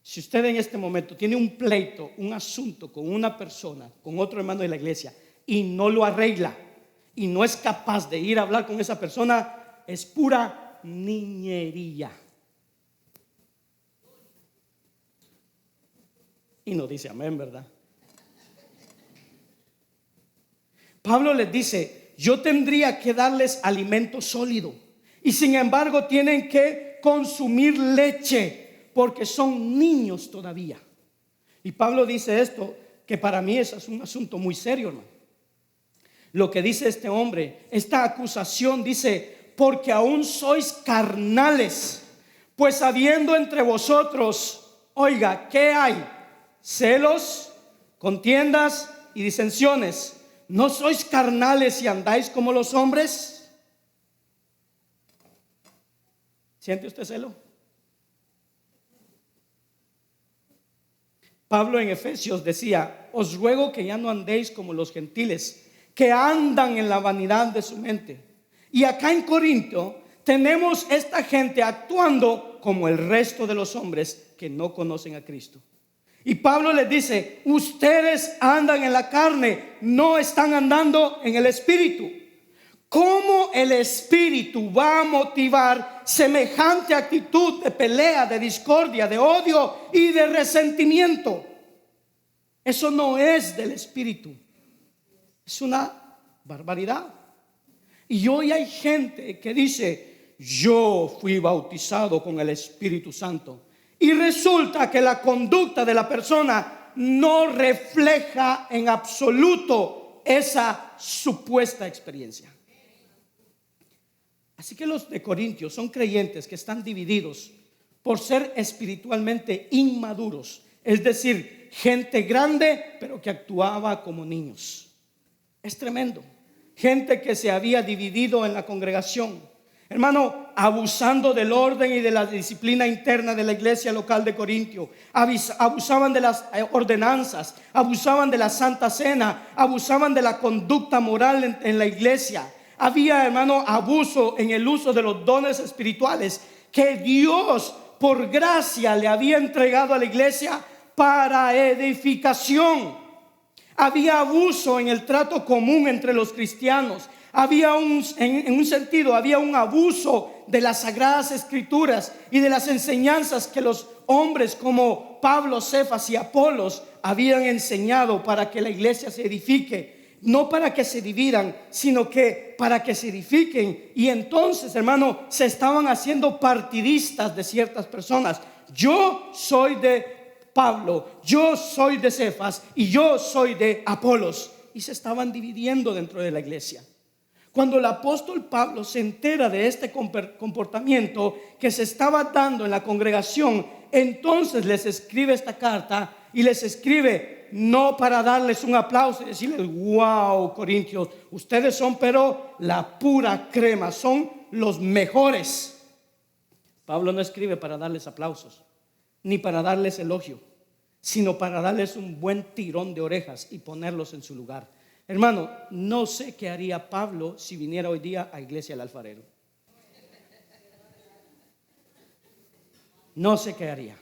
si usted en este momento tiene un pleito, un asunto con una persona, con otro hermano de la iglesia, y no lo arregla, y no es capaz de ir a hablar con esa persona, es pura niñería. Y no dice amén, ¿verdad? Pablo les dice: yo tendría que darles alimento sólido, y sin embargo tienen que consumir leche porque son niños todavía. Y Pablo dice esto, que para mí es un asunto muy serio, hermano. Lo que dice este hombre, esta acusación, dice: porque aún sois carnales, pues habiendo entre vosotros, oiga, ¿qué hay? Celos, contiendas y disensiones. ¿No sois carnales y andáis como los hombres? ¿Siente usted celo? Pablo en Efesios decía: os ruego que ya no andéis como los gentiles, que andan en la vanidad de su mente. Y acá en Corinto tenemos esta gente actuando como el resto de los hombres que no conocen a Cristo. Y Pablo les dice: ustedes andan en la carne, no están andando en el espíritu. ¿Cómo el espíritu va a motivar semejante actitud de pelea, de discordia, de odio y de resentimiento? Eso no es del espíritu. Es una barbaridad. Y hoy hay gente que dice: yo fui bautizado con el Espíritu Santo. Y resulta que la conducta de la persona no refleja en absoluto esa supuesta experiencia. Así que los de Corintios son creyentes que están divididos por ser espiritualmente inmaduros, es decir, gente grande pero que actuaba como niños. Es tremendo. Gente que se había dividido en la congregación, hermano, abusando del orden y de la disciplina interna de la iglesia local de Corintio. Abusaban de las ordenanzas, abusaban de la Santa Cena, abusaban de la conducta moral en la iglesia. Había, hermano, abuso en el uso de los dones espirituales que Dios por gracia le había entregado a la iglesia para edificación. Había abuso en el trato común entre los cristianos. Había en un sentido, había un abuso de las sagradas escrituras y de las enseñanzas que los hombres como Pablo, Cefas y Apolos habían enseñado para que la iglesia se edifique. No para que se dividan, sino que para que se edifiquen. Y entonces, hermano, se estaban haciendo partidistas de ciertas personas. Yo soy de Pablo, yo soy de Cefas y yo soy de Apolos. Y se estaban dividiendo dentro de la iglesia. Cuando el apóstol Pablo se entera de este comportamiento que se estaba dando en la congregación, entonces les escribe esta carta y les escribe no para darles un aplauso y decirles: wow, Corintios, ustedes son pero la pura crema, son los mejores. Pablo no escribe para darles aplausos ni para darles elogio, sino para darles un buen tirón de orejas y ponerlos en su lugar. Hermano, no sé qué haría Pablo si viniera hoy día a Iglesia del Alfarero. No sé qué haría.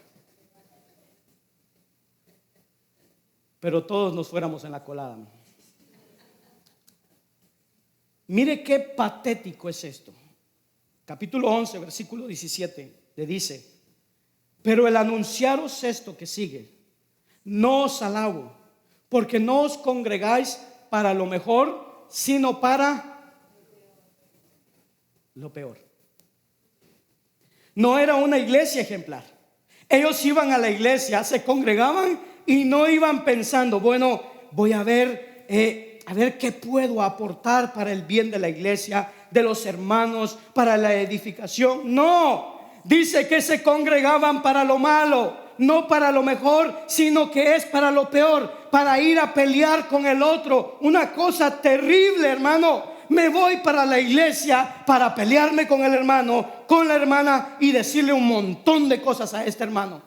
Pero todos nos fuéramos en la colada. Mire qué patético es esto. Capítulo 11, versículo 17, le dice: pero el anunciaros esto que sigue, no os alabo, porque no os congregáis para lo mejor, sino para lo peor. No era una iglesia ejemplar. Ellos iban a la iglesia, se congregaban y no iban pensando: bueno, voy a ver qué puedo aportar para el bien de la iglesia, de los hermanos, para la edificación. No, dice que se congregaban para lo malo, no para lo mejor, sino que es para lo peor, para ir a pelear con el otro. Una cosa terrible, hermano. Me voy para la iglesia para pelearme con el hermano, con la hermana y decirle un montón de cosas a este hermano.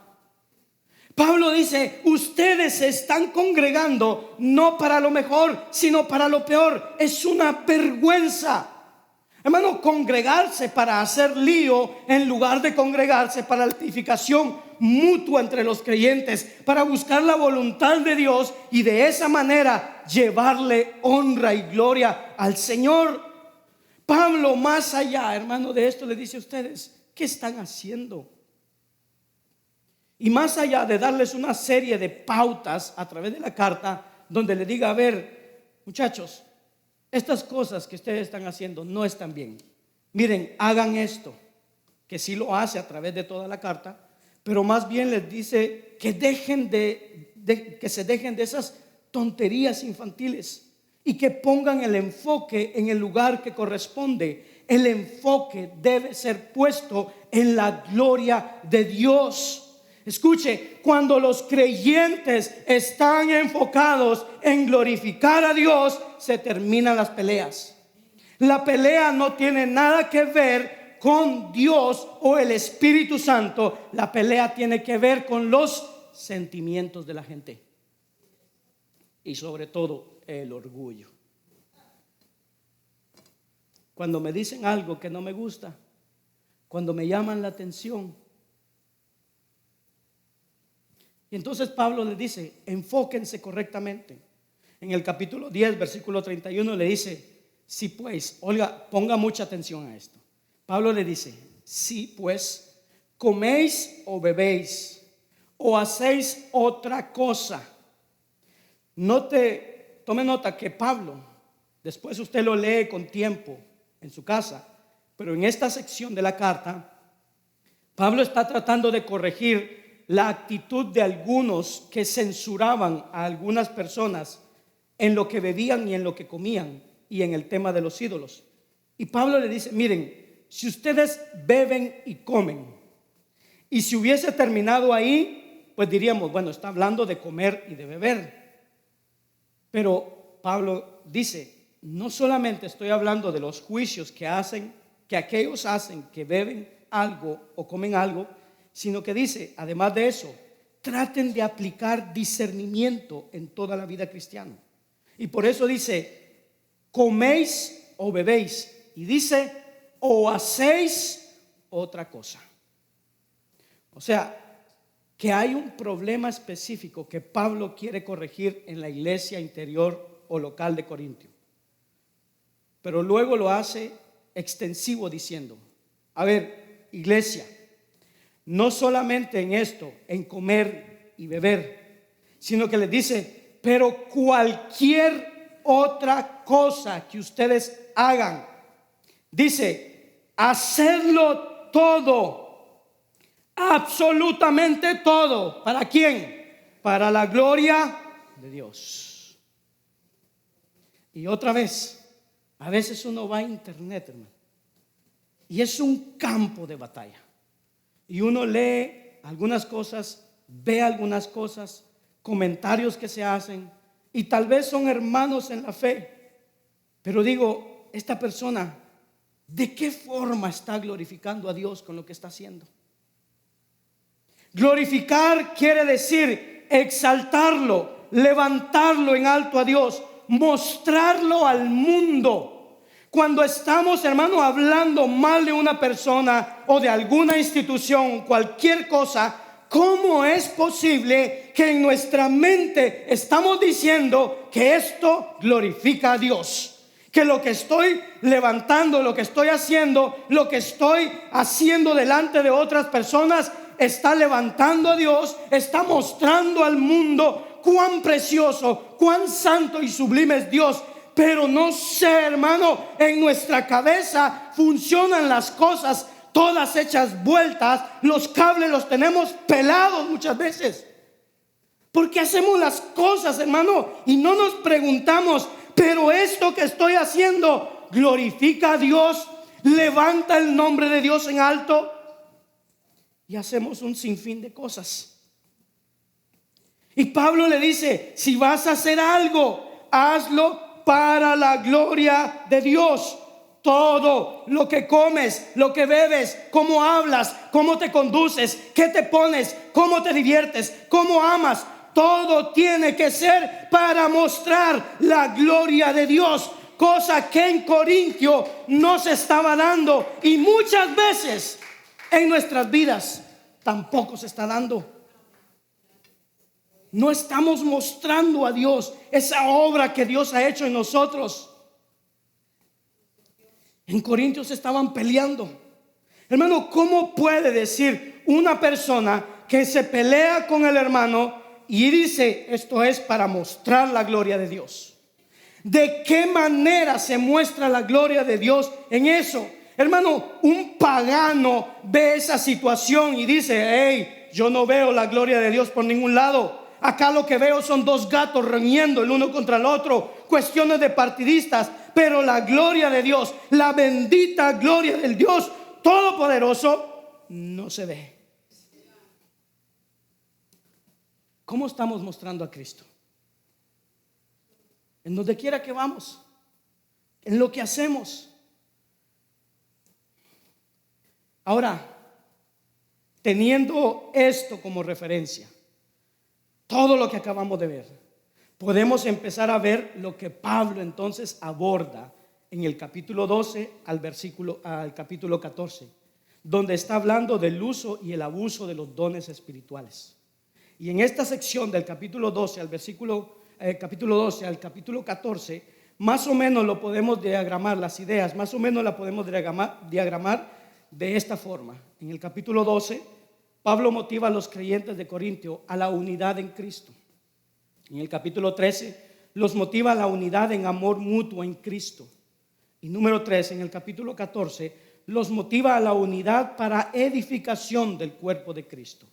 Pablo dice, ustedes se están congregando no para lo mejor, sino para lo peor. Es una vergüenza. Hermano, congregarse para hacer lío en lugar de congregarse para la edificación mutua entre los creyentes, para buscar la voluntad de Dios y de esa manera llevarle honra y gloria al Señor. Pablo, más allá, hermano, de esto le dice a ustedes, ¿qué están haciendo? Y más allá de darles una serie de pautas a través de la carta, donde le diga, a ver, muchachos, estas cosas que ustedes están haciendo no están bien. Miren, hagan esto, que sí lo hace a través de toda la carta, pero más bien les dice que que se dejen de esas tonterías infantiles y que pongan el enfoque en el lugar que corresponde. El enfoque debe ser puesto en la gloria de Dios. Escuche, cuando los creyentes están enfocados en glorificar a Dios, se terminan las peleas. La pelea no tiene nada que ver con Dios o el Espíritu Santo. La pelea tiene que ver con los sentimientos de la gente y sobre todo el orgullo. Cuando me dicen algo que no me gusta, cuando me llaman la atención, y entonces Pablo le dice, enfóquense correctamente. En el capítulo 10, versículo 31 le dice, si pues, oiga, ponga mucha atención a esto. Pablo le dice, si pues coméis o bebéis o hacéis otra cosa. Tome nota que Pablo, después usted lo lee con tiempo en su casa, pero en esta sección de la carta, Pablo está tratando de corregir la actitud de algunos que censuraban a algunas personas en lo que bebían y en lo que comían y en el tema de los ídolos. Y Pablo le dice, miren, si ustedes beben y comen, y si hubiese terminado ahí, pues diríamos, bueno, está hablando de comer y de beber. Pero Pablo dice, no solamente estoy hablando de los juicios que aquellos hacen que beben algo o comen algo, sino que dice, además de eso, traten de aplicar discernimiento en toda la vida cristiana. Y por eso dice, coméis o bebéis, y dice, o hacéis otra cosa. O sea, que hay un problema específico que Pablo quiere corregir en la iglesia interior o local de Corintio. Pero luego lo hace extensivo diciendo, a ver, iglesia, no solamente en esto, en comer y beber, sino que les dice, pero cualquier otra cosa que ustedes hagan, dice, hacerlo todo, absolutamente todo. ¿Para quién? Para la gloria de Dios. Y otra vez, a veces uno va a internet, hermano, y es un campo de batalla. Y uno lee algunas cosas, ve algunas cosas, comentarios que se hacen, y tal vez son hermanos en la fe. Pero digo, esta persona, ¿de qué forma está glorificando a Dios con lo que está haciendo? Glorificar quiere decir exaltarlo, levantarlo en alto a Dios, mostrarlo al mundo. Cuando estamos, hermano, hablando mal de una persona o de alguna institución, cualquier cosa, ¿cómo es posible que en nuestra mente estamos diciendo que esto glorifica a Dios? Que lo que estoy levantando, lo que estoy haciendo, lo que estoy haciendo delante de otras personas está levantando a Dios, está mostrando al mundo cuán precioso, cuán santo y sublime es Dios. Pero no sé, hermano, en nuestra cabeza funcionan las cosas todas hechas vueltas. Los cables los tenemos pelados muchas veces. Porque hacemos las cosas, hermano, y no nos preguntamos, pero esto que estoy haciendo glorifica a Dios, levanta el nombre de Dios en alto. Y hacemos un sinfín de cosas. Y Pablo le dice, si vas a hacer algo, hazlo para la gloria de Dios. Todo lo que comes, lo que bebes, cómo hablas, cómo te conduces, qué te pones, cómo te diviertes, cómo amas, todo tiene que ser para mostrar la gloria de Dios, cosa que en Corintio no se estaba dando y muchas veces en nuestras vidas tampoco se está dando. No estamos mostrando a Dios esa obra que Dios ha hecho en nosotros. En Corintios estaban peleando. Hermano, ¿cómo puede decir una persona que se pelea con el hermano y dice esto es para mostrar la gloria de Dios? ¿De qué manera se muestra la gloria de Dios en eso? Hermano, un pagano ve esa situación y dice, hey, yo no veo la gloria de Dios por ningún lado. Acá lo que veo son dos gatos riñendo el uno contra el otro, cuestiones de partidistas, pero la gloria de Dios, la bendita gloria del Dios Todopoderoso, no se ve. ¿Cómo estamos mostrando a Cristo? En donde quiera que vamos, en lo que hacemos. Ahora, teniendo esto como referencia, todo lo que acabamos de ver, podemos empezar a ver lo que Pablo entonces aborda en el capítulo 12 al capítulo 14, donde está hablando del uso y el abuso de los dones espirituales. Y en esta sección del capítulo 12 capítulo 12 al capítulo 14, más o menos lo podemos diagramar, las ideas, más o menos la podemos diagramar de esta forma. En el capítulo 12, Pablo motiva a los creyentes de Corintio a la unidad en Cristo. En el capítulo 13, los motiva a la unidad en amor mutuo en Cristo. Y número 3, en el capítulo 14, los motiva a la unidad para edificación del cuerpo de Cristo.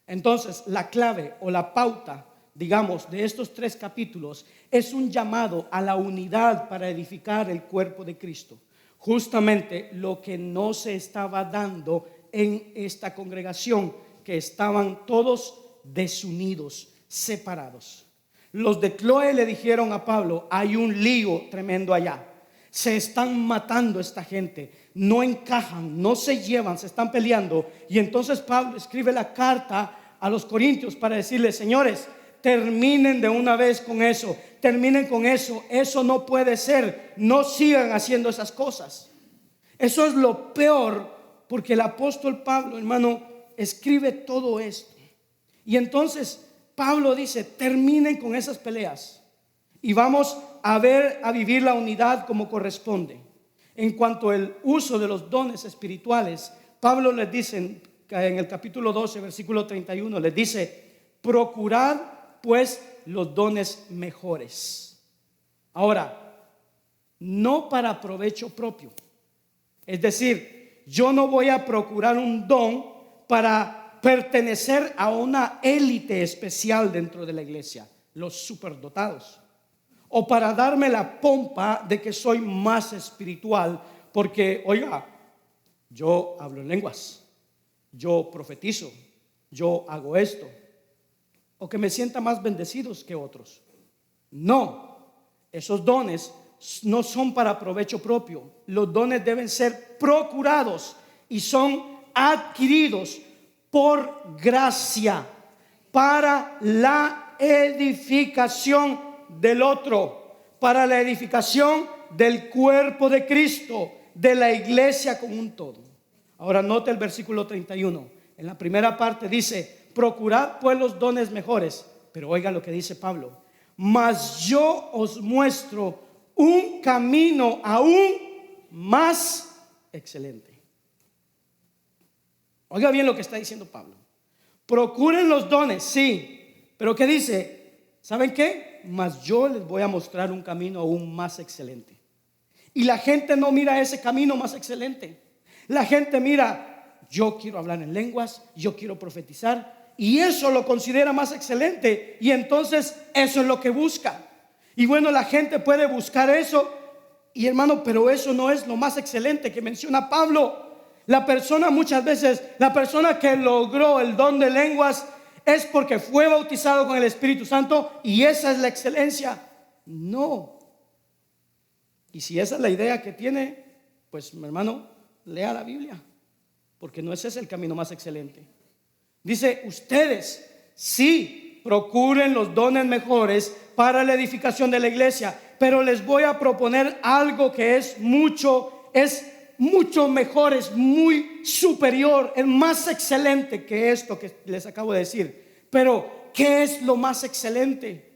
Entonces, la clave o la pauta, digamos, de estos 3 capítulos es un llamado a la unidad para edificar el cuerpo de Cristo. Justamente lo que no se estaba dando en esta congregación, que estaban todos desunidos, separados. Los de Cloé le dijeron a Pablo, hay un lío tremendo allá, se están matando esta gente, no encajan, no se llevan, se están peleando. Y entonces Pablo escribe la carta a los corintios para decirles, señores, terminen de una vez con eso, terminen con eso, eso no puede ser, no sigan haciendo esas cosas. Eso es lo peor, porque el apóstol Pablo, hermano, escribe todo esto. Y entonces Pablo dice, terminen con esas peleas y vamos a vivir la unidad como corresponde. En cuanto al uso de los dones espirituales, Pablo les dice en el capítulo 12, versículo 31, les dice, procurad pues los dones mejores. Ahora, no para provecho propio. Es decir, yo no voy a procurar un don para pertenecer a una élite especial dentro de la iglesia, los superdotados, o para darme la pompa de que soy más espiritual, porque, oiga, yo hablo en lenguas, yo profetizo, yo hago esto, o que me sienta más bendecidos que otros. No, esos dones no son para provecho propio. Los dones deben ser procurados y son adquiridos por gracia para la edificación del otro, para la edificación del cuerpo de Cristo, de la iglesia como un todo. Ahora note el versículo 31. En la primera parte dice, procurad pues los dones mejores. Pero oiga lo que dice Pablo, mas yo os muestro un camino aún más excelente. Oiga bien lo que está diciendo Pablo. Procuren los dones, sí, pero ¿qué dice? ¿Saben qué? Mas yo les voy a mostrar un camino aún más excelente. Y la gente no mira ese camino más excelente. La gente mira, yo quiero hablar en lenguas, yo quiero profetizar, y eso lo considera más excelente, y entonces eso es lo que busca. Y bueno, la gente puede buscar eso, y hermano, pero eso no es lo más excelente que menciona Pablo. La persona muchas veces, la persona que logró el don de lenguas, es porque fue bautizado con el Espíritu Santo y esa es la excelencia. No. Y si esa es la idea que tiene, pues mi hermano, lea la Biblia, porque no ese es el camino más excelente. Dice, ustedes sí procuren los dones mejores para la edificación de la iglesia, pero les voy a proponer algo que es mucho mejor, es muy superior, es más excelente que esto que les acabo de decir. Pero ¿qué es lo más excelente?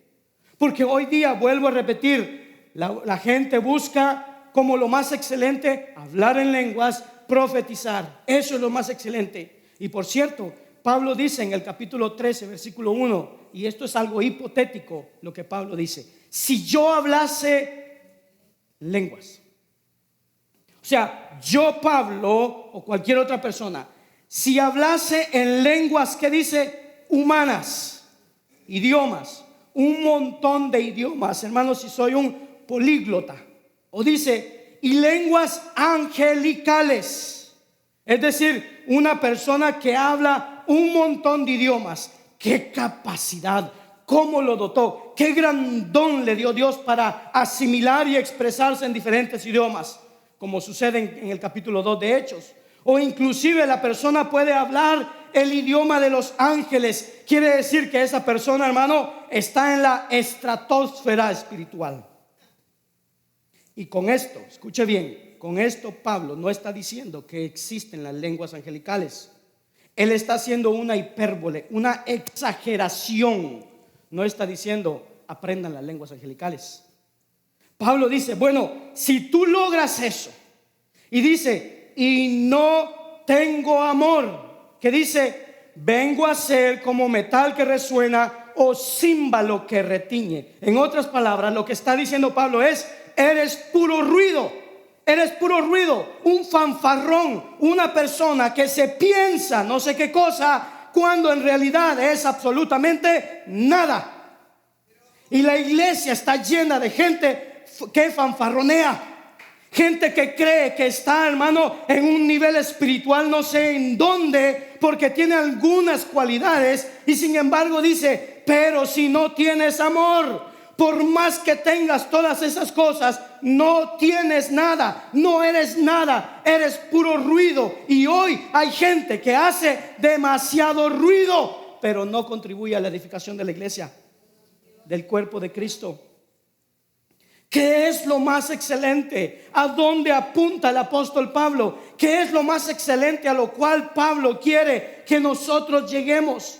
Porque hoy día, vuelvo a repetir, la gente busca como lo más excelente hablar en lenguas, profetizar. Eso es lo más excelente. Y por cierto, Pablo dice en el capítulo 13, versículo 1, y esto es algo hipotético lo que Pablo dice: si yo hablase lenguas, o sea, yo, Pablo, o cualquier otra persona, si hablase en lenguas, ¿qué dice? Humanas, idiomas, un montón de idiomas, hermanos, si soy un políglota. O dice, y lenguas angelicales, es decir, una persona que habla un montón de idiomas. ¡Qué capacidad! ¿Cómo lo dotó? ¡Qué gran don le dio Dios para asimilar y expresarse en diferentes idiomas! Como sucede en el capítulo 2 de Hechos. O inclusive la persona puede hablar el idioma de los ángeles. Quiere decir que esa persona, hermano, está en la estratosfera espiritual. Y con esto, escuche bien, con esto Pablo no está diciendo que existen las lenguas angelicales. Él está haciendo una hipérbole, una exageración. No está diciendo aprendan las lenguas angelicales. Pablo dice, bueno, si tú logras eso, y dice, y no tengo amor, que dice, vengo a ser como metal que resuena o címbalo que retiñe. En otras palabras, lo que está diciendo Pablo es, eres puro ruido, un fanfarrón, una persona que se piensa no sé qué cosa, cuando en realidad es absolutamente nada. Y la iglesia está llena de gente que fanfarronea, gente que cree que está, hermano, en un nivel espiritual no sé en dónde, porque tiene algunas cualidades, y sin embargo dice, pero si no tienes amor, por más que tengas todas esas cosas, no tienes nada, no eres nada, eres puro ruido. Y hoy hay gente que hace demasiado ruido, pero no contribuye a la edificación de la iglesia, del cuerpo de Cristo. ¿Qué es lo más excelente? ¿A dónde apunta el apóstol Pablo? ¿Qué es lo más excelente a lo cual Pablo quiere que nosotros lleguemos?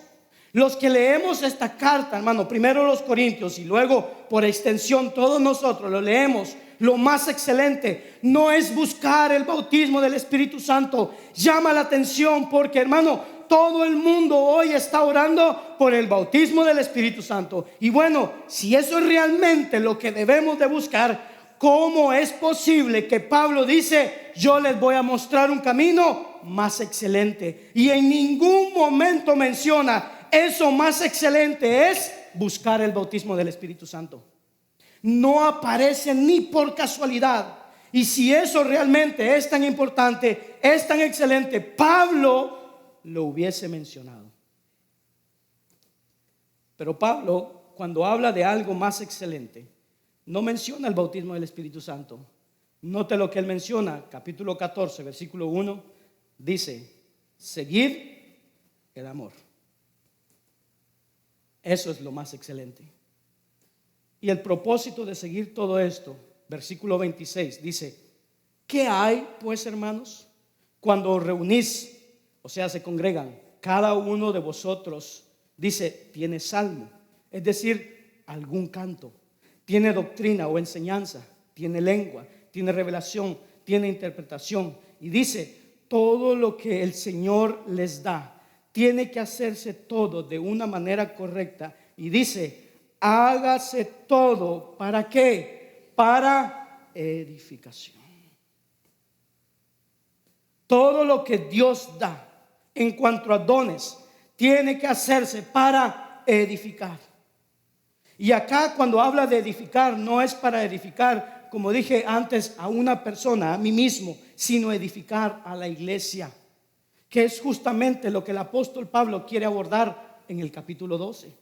Los que leemos esta carta, hermano, primero los Corintios y luego por extensión todos nosotros lo leemos. Lo más excelente no es buscar el bautismo del Espíritu Santo. Llama la atención porque, hermano, todo el mundo hoy está orando por el bautismo del Espíritu Santo. Y bueno, si eso es realmente lo que debemos de buscar, ¿cómo es posible que Pablo dice, yo les voy a mostrar un camino más excelente? Y en ningún momento menciona, eso más excelente es buscar el bautismo del Espíritu Santo. No aparece ni por casualidad. Y si eso realmente es tan importante, es tan excelente, Pablo lo hubiese mencionado. Pero Pablo, cuando habla de algo más excelente, no menciona el bautismo del Espíritu Santo. Note lo que él menciona, capítulo 14, versículo 1, dice, seguid el amor. Eso es lo más excelente. Y el propósito de seguir todo esto, versículo 26, dice, ¿qué hay pues, hermanos, cuando os reunís? O sea, se congregan, cada uno de vosotros, dice, tiene salmo, es decir, algún canto, tiene doctrina o enseñanza, tiene lengua, tiene revelación, tiene interpretación. Y dice, todo lo que el Señor les da, tiene que hacerse todo de una manera correcta. Y dice, hágase todo, ¿para qué? Para edificación. Todo lo que Dios da en cuanto a dones tiene que hacerse para edificar. Y acá cuando habla de edificar, no es para edificar, como dije antes, a una persona, a mí mismo, sino edificar a la iglesia, que es justamente lo que el apóstol Pablo quiere abordar en el capítulo 12.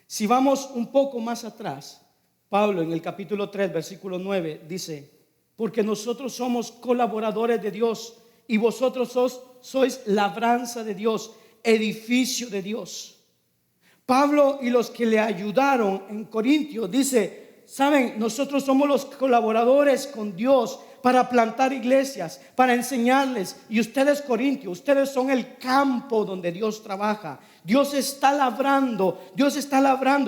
Si vamos un poco más atrás, Pablo en el capítulo 3, versículo 9 dice: porque nosotros somos colaboradores de Dios y vosotros sois labranza de Dios, edificio de Dios. Pablo y los que le ayudaron en Corintios dice: saben, nosotros somos los colaboradores con Dios para plantar iglesias, para enseñarles. Y ustedes, Corintios, ustedes son el campo donde Dios trabaja. Dios está labrando,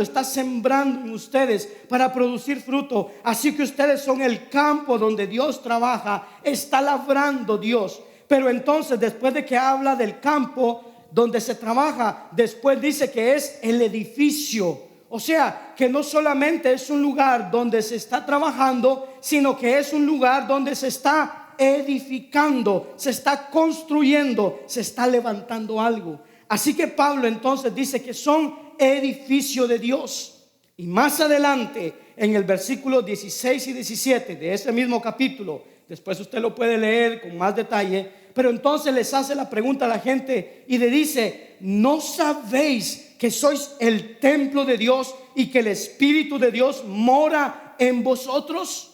está sembrando en ustedes para producir fruto. Así que ustedes son el campo donde Dios trabaja, está labrando Dios. Pero entonces, después de que habla del campo donde se trabaja, después dice que es el edificio. O sea, que no solamente es un lugar donde se está trabajando, sino que es un lugar donde se está edificando, se está construyendo, se está levantando algo. Así que Pablo entonces dice que son edificio de Dios. Y más adelante, en el versículo 16 y 17 de ese mismo capítulo, después usted lo puede leer con más detalle, pero entonces les hace la pregunta a la gente y le dice: ¿no sabéis que sois el templo de Dios y que el Espíritu de Dios mora en vosotros?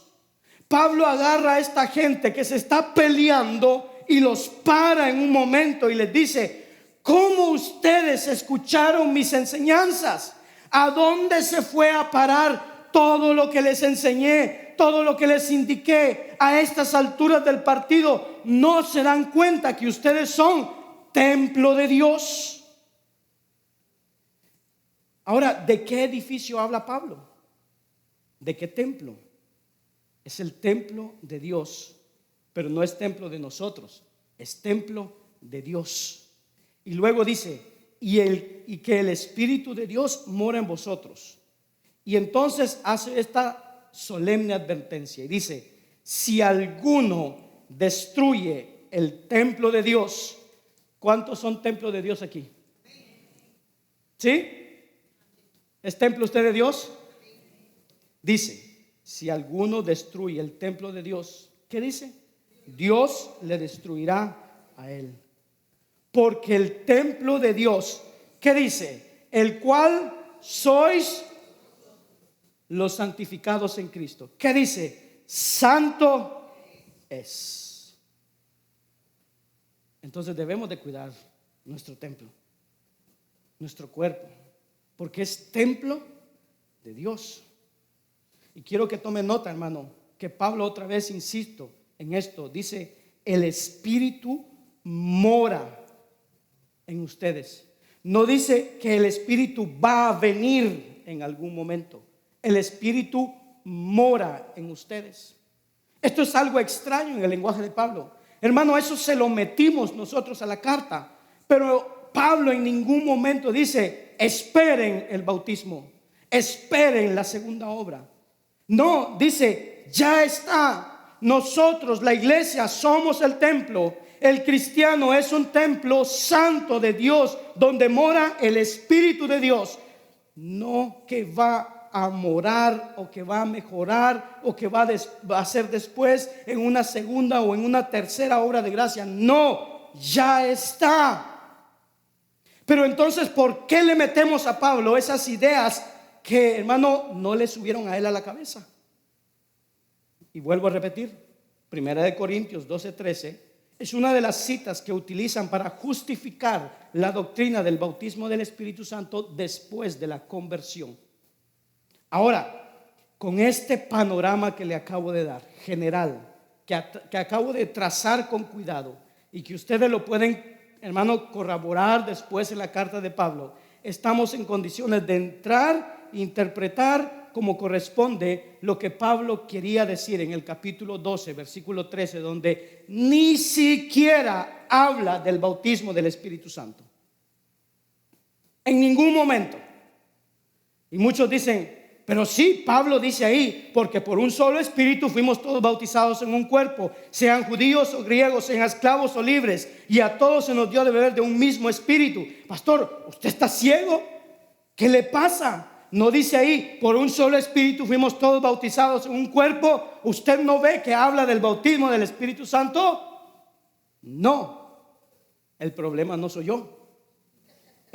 Pablo agarra a esta gente que se está peleando y los para en un momento y les dice: ¿cómo ustedes escucharon mis enseñanzas? ¿A dónde se fue a parar todo lo que les enseñé, todo lo que les indiqué? A estas alturas del partido, ¿no se dan cuenta que ustedes son templo de Dios? Ahora, ¿de qué edificio habla Pablo? ¿De qué templo? Es el templo de Dios, pero no es templo de nosotros, es templo de Dios. Y luego dice: y que el Espíritu de Dios mora en vosotros. Y entonces hace esta solemne advertencia y dice: si alguno destruye el templo de Dios. ¿Cuántos son templos de Dios aquí? ¿Sí? ¿Es templo usted de Dios? Dice: si alguno destruye el templo de Dios, ¿qué dice? Dios le destruirá a él. Porque el templo de Dios, ¿qué dice? El cual sois los santificados en Cristo. ¿Qué dice? Santo es. Entonces debemos de cuidar nuestro templo, nuestro cuerpo, porque es templo de Dios. Y quiero que tome nota, hermano, que Pablo otra vez, insisto en esto, dice: el Espíritu mora en ustedes. No dice que el Espíritu va a venir en algún momento. El Espíritu mora en ustedes. Esto es algo extraño en el lenguaje de Pablo. Hermano, eso se lo metimos nosotros a la carta, pero Pablo en ningún momento dice: esperen el bautismo, esperen la segunda obra. No, dice: ya está. Nosotros, la iglesia, somos el templo. El cristiano es un templo santo de Dios, donde mora el Espíritu de Dios. No que va a morar o que va a mejorar o que va a hacer después en una segunda o en una tercera obra de gracia. No, ya está. Pero entonces, ¿por qué le metemos a Pablo esas ideas que, hermano, no le subieron a él a la cabeza? Y vuelvo a repetir, 1 Corintios 12:13 es una de las citas que utilizan para justificar la doctrina del bautismo del Espíritu Santo después de la conversión. Ahora, con este panorama que le acabo de dar, general, que acabo de trazar con cuidado y que ustedes lo pueden, hermano, corroborar después en la carta de Pablo, estamos en condiciones de entrar e interpretar como corresponde lo que Pablo quería decir en el capítulo 12, versículo 13, donde ni siquiera habla del bautismo del Espíritu Santo. En ningún momento. Y muchos dicen: pero sí, Pablo dice ahí: porque por un solo Espíritu fuimos todos bautizados en un cuerpo, sean judíos o griegos, sean esclavos o libres, y a todos se nos dio de beber de un mismo Espíritu. Pastor, ¿usted está ciego? ¿Qué le pasa? No dice ahí: por un solo Espíritu fuimos todos bautizados en un cuerpo. ¿Usted no ve que habla del bautismo del Espíritu Santo? No. El problema no soy yo.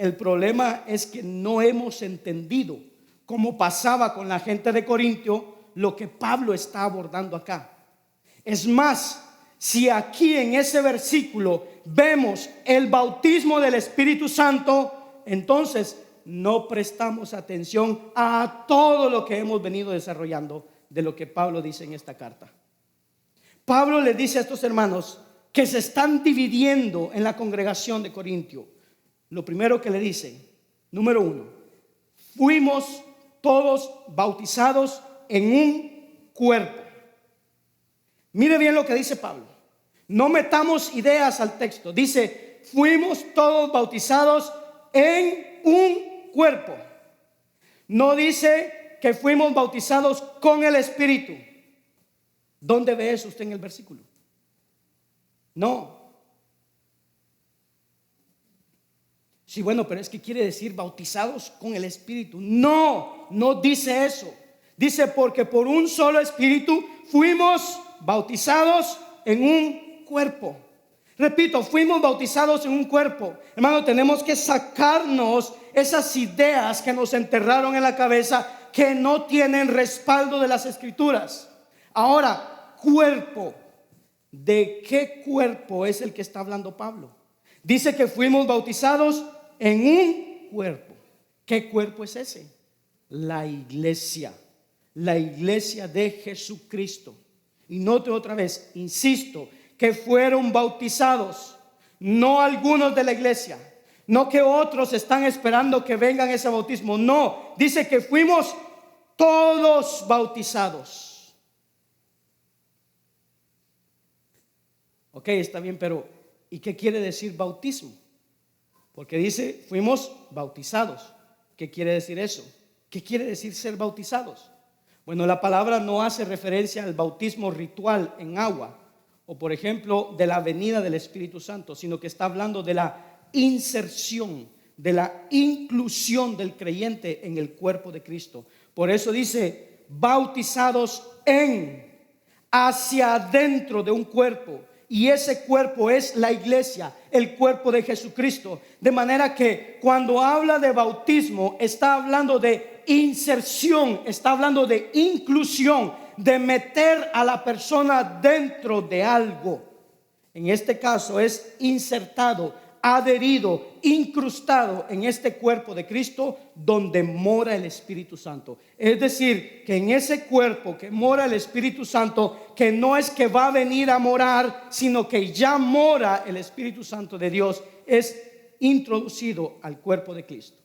El problema es que no hemos entendido, como pasaba con la gente de Corintio, lo que Pablo está abordando acá. Es más, si aquí en ese versículo vemos el bautismo del Espíritu Santo, entonces no prestamos atención a todo lo que hemos venido desarrollando de lo que Pablo dice en esta carta. Pablo le dice a estos hermanos que se están dividiendo en la congregación de Corintio. Lo primero que le dice, número 1, fuimos todos bautizados en un cuerpo. Mire bien lo que dice Pablo. No metamos ideas al texto. Dice, fuimos todos bautizados en un cuerpo. No dice que fuimos bautizados con el Espíritu. ¿Dónde ve eso usted en el versículo? No. Sí, bueno, pero es que quiere decir bautizados con el Espíritu. No, no dice eso. Dice, porque por un solo Espíritu fuimos bautizados en un cuerpo. Repito, fuimos bautizados en un cuerpo. Hermano, tenemos que sacarnos esas ideas que nos enterraron en la cabeza, que no tienen respaldo de las Escrituras. Ahora, cuerpo. ¿De qué cuerpo es el que está hablando Pablo? Dice que fuimos bautizados en un cuerpo. ¿Qué cuerpo es ese? La iglesia de Jesucristo. Y note otra vez, insisto, que fueron bautizados, no algunos de la iglesia, no que otros están esperando que vengan ese bautismo. No, dice que fuimos todos bautizados. Ok, está bien, pero ¿y qué quiere decir bautismo? Porque dice, fuimos bautizados. ¿Qué quiere decir eso? ¿Qué quiere decir ser bautizados? Bueno, la palabra no hace referencia al bautismo ritual en agua, o por ejemplo, de la venida del Espíritu Santo, sino que está hablando de la inserción, de la inclusión del creyente en el cuerpo de Cristo. Por eso dice, bautizados en, hacia adentro de un cuerpo. Y ese cuerpo es la iglesia, el cuerpo de Jesucristo. De manera que cuando habla de bautismo, está hablando de inserción, está hablando de inclusión, de meter a la persona dentro de algo. En este caso es insertado, adherido, incrustado en este cuerpo de Cristo donde mora el Espíritu Santo. Es decir, que en ese cuerpo que mora el Espíritu Santo, que no es que va a venir a morar, sino que ya mora el Espíritu Santo de Dios, es introducido al cuerpo de Cristo.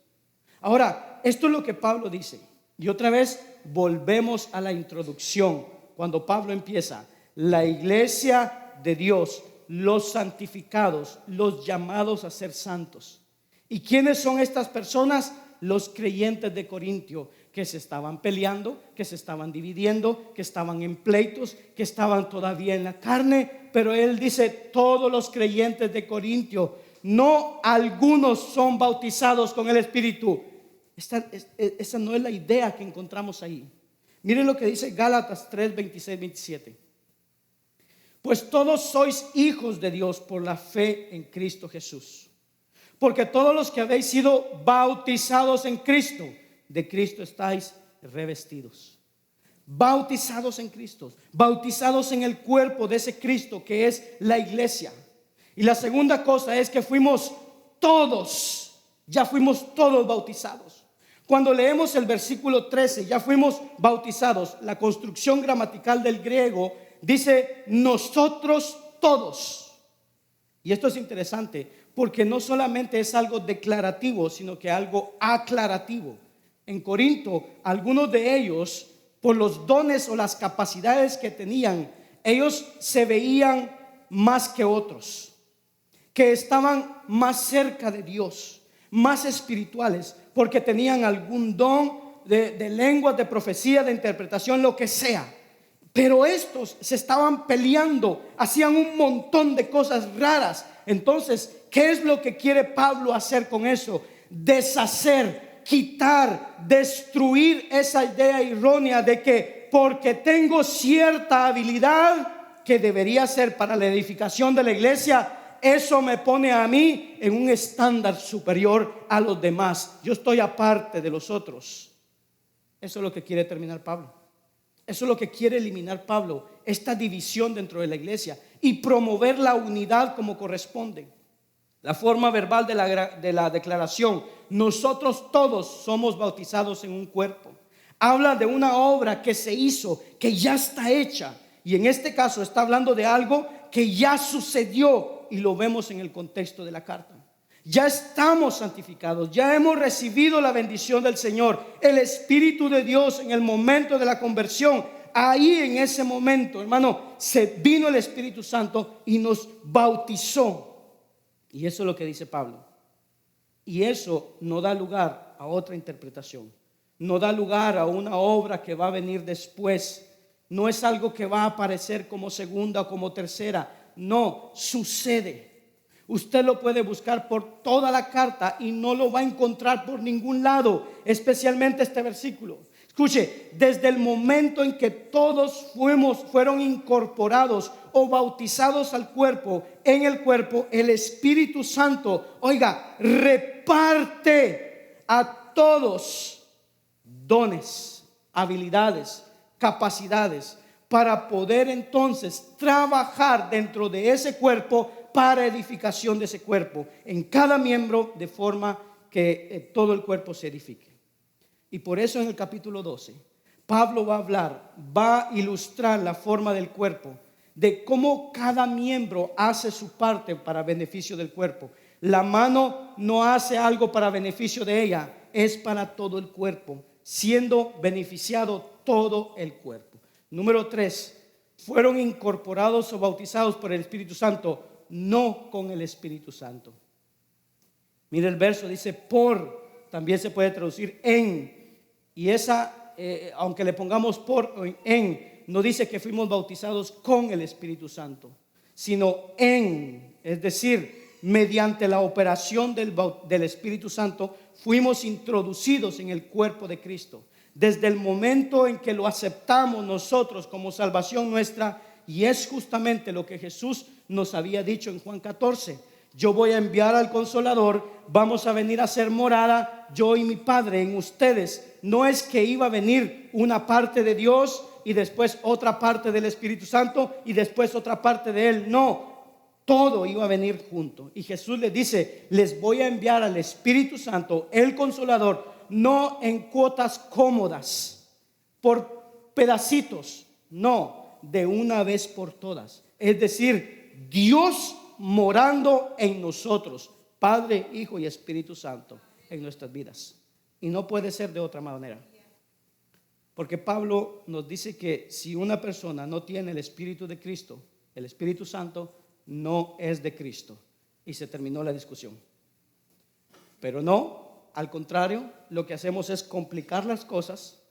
Ahora, esto es lo que Pablo dice. Y otra vez volvemos a la introducción, cuando Pablo empieza, la iglesia de Dios, los santificados, los llamados a ser santos. ¿Y quiénes son estas personas? Los creyentes de Corintio, que se estaban peleando, que se estaban dividiendo, que estaban en pleitos, que estaban todavía en la carne. Pero él dice, todos los creyentes de Corintio, no algunos son bautizados con el Espíritu. Esa no es la idea que encontramos ahí. Miren lo que dice Gálatas 3, 26, 27. Pues todos sois hijos de Dios por la fe en Cristo Jesús. Porque todos los que habéis sido bautizados en Cristo, de Cristo estáis revestidos. Bautizados en Cristo, bautizados en el cuerpo de ese Cristo que es la iglesia. Y la segunda cosa es que fuimos todos bautizados. Cuando leemos el versículo 13, ya fuimos bautizados, la construcción gramatical del griego dice nosotros todos. Y esto es interesante porque no solamente es algo declarativo, sino que algo aclarativo. En Corinto, algunos de ellos, por los dones o las capacidades que tenían, ellos se veían más que otros, que estaban más cerca de Dios, más espirituales, porque tenían algún don de lenguas, de profecía, de interpretación, lo que sea. Pero estos se estaban peleando, hacían un montón de cosas raras. Entonces, ¿qué es lo que quiere Pablo hacer con eso? Deshacer, quitar, destruir esa idea errónea de que porque tengo cierta habilidad que debería ser para la edificación de la iglesia, eso me pone a mí en un estándar superior a los demás. Yo estoy aparte de los otros. Eso es lo que quiere terminar Pablo. Eso es lo que quiere eliminar Pablo, esta división dentro de la iglesia, y promover la unidad como corresponde. La forma verbal de la declaración, nosotros todos somos bautizados en un cuerpo, habla de una obra que se hizo, que ya está hecha, y en este caso está hablando de algo que ya sucedió, y lo vemos en el contexto de la carta. Ya estamos santificados, ya hemos recibido la bendición del Señor, el Espíritu de Dios en el momento de la conversión. Ahí en ese momento, hermano, se vino el Espíritu Santo y nos bautizó. Y eso es lo que dice Pablo. Y eso no da lugar a otra interpretación, no da lugar a una obra que va a venir después. No es algo que va a aparecer como segunda o como tercera. No, sucede. Usted lo puede buscar por toda la carta y no lo va a encontrar por ningún lado, especialmente este versículo. Escuche, desde el momento en que todos fueron incorporados o bautizados al cuerpo, en el cuerpo, el Espíritu Santo, oiga, reparte a todos dones, habilidades, capacidades, para poder entonces trabajar dentro de ese cuerpo para edificación de ese cuerpo, en cada miembro, de forma que todo el cuerpo se edifique. Y por eso en el capítulo 12, Pablo va a ilustrar la forma del cuerpo, de cómo cada miembro hace su parte para beneficio del cuerpo. La mano no hace algo para beneficio de ella, es para todo el cuerpo, siendo beneficiado todo el cuerpo. Número 3, fueron incorporados o bautizados por el Espíritu Santo, no con el Espíritu Santo. Mire el verso, dice por, también se puede traducir en, y esa, aunque le pongamos por o en, no dice que fuimos bautizados con el Espíritu Santo, sino en, es decir, mediante la operación del Espíritu Santo, fuimos introducidos en el cuerpo de Cristo. Desde el momento en que lo aceptamos nosotros como salvación nuestra, y es justamente lo que Jesús nos había dicho en Juan 14. Yo voy a enviar al Consolador, vamos a venir a hacer morada, yo y mi Padre en ustedes. No es que iba a venir una parte de Dios y después otra parte del Espíritu Santo y después otra parte de Él. No, todo iba a venir junto. Y Jesús les dice, les voy a enviar al Espíritu Santo, el Consolador, no en cuotas cómodas, por pedacitos, no, de una vez por todas. Es decir, Dios morando en nosotros, Padre, Hijo y Espíritu Santo en nuestras vidas. Y no puede ser de otra manera. Porque Pablo nos dice que si una persona no tiene el Espíritu de Cristo, el Espíritu Santo no es de Cristo. Y se terminó la discusión. Pero no, al contrario, lo que hacemos es complicar las cosas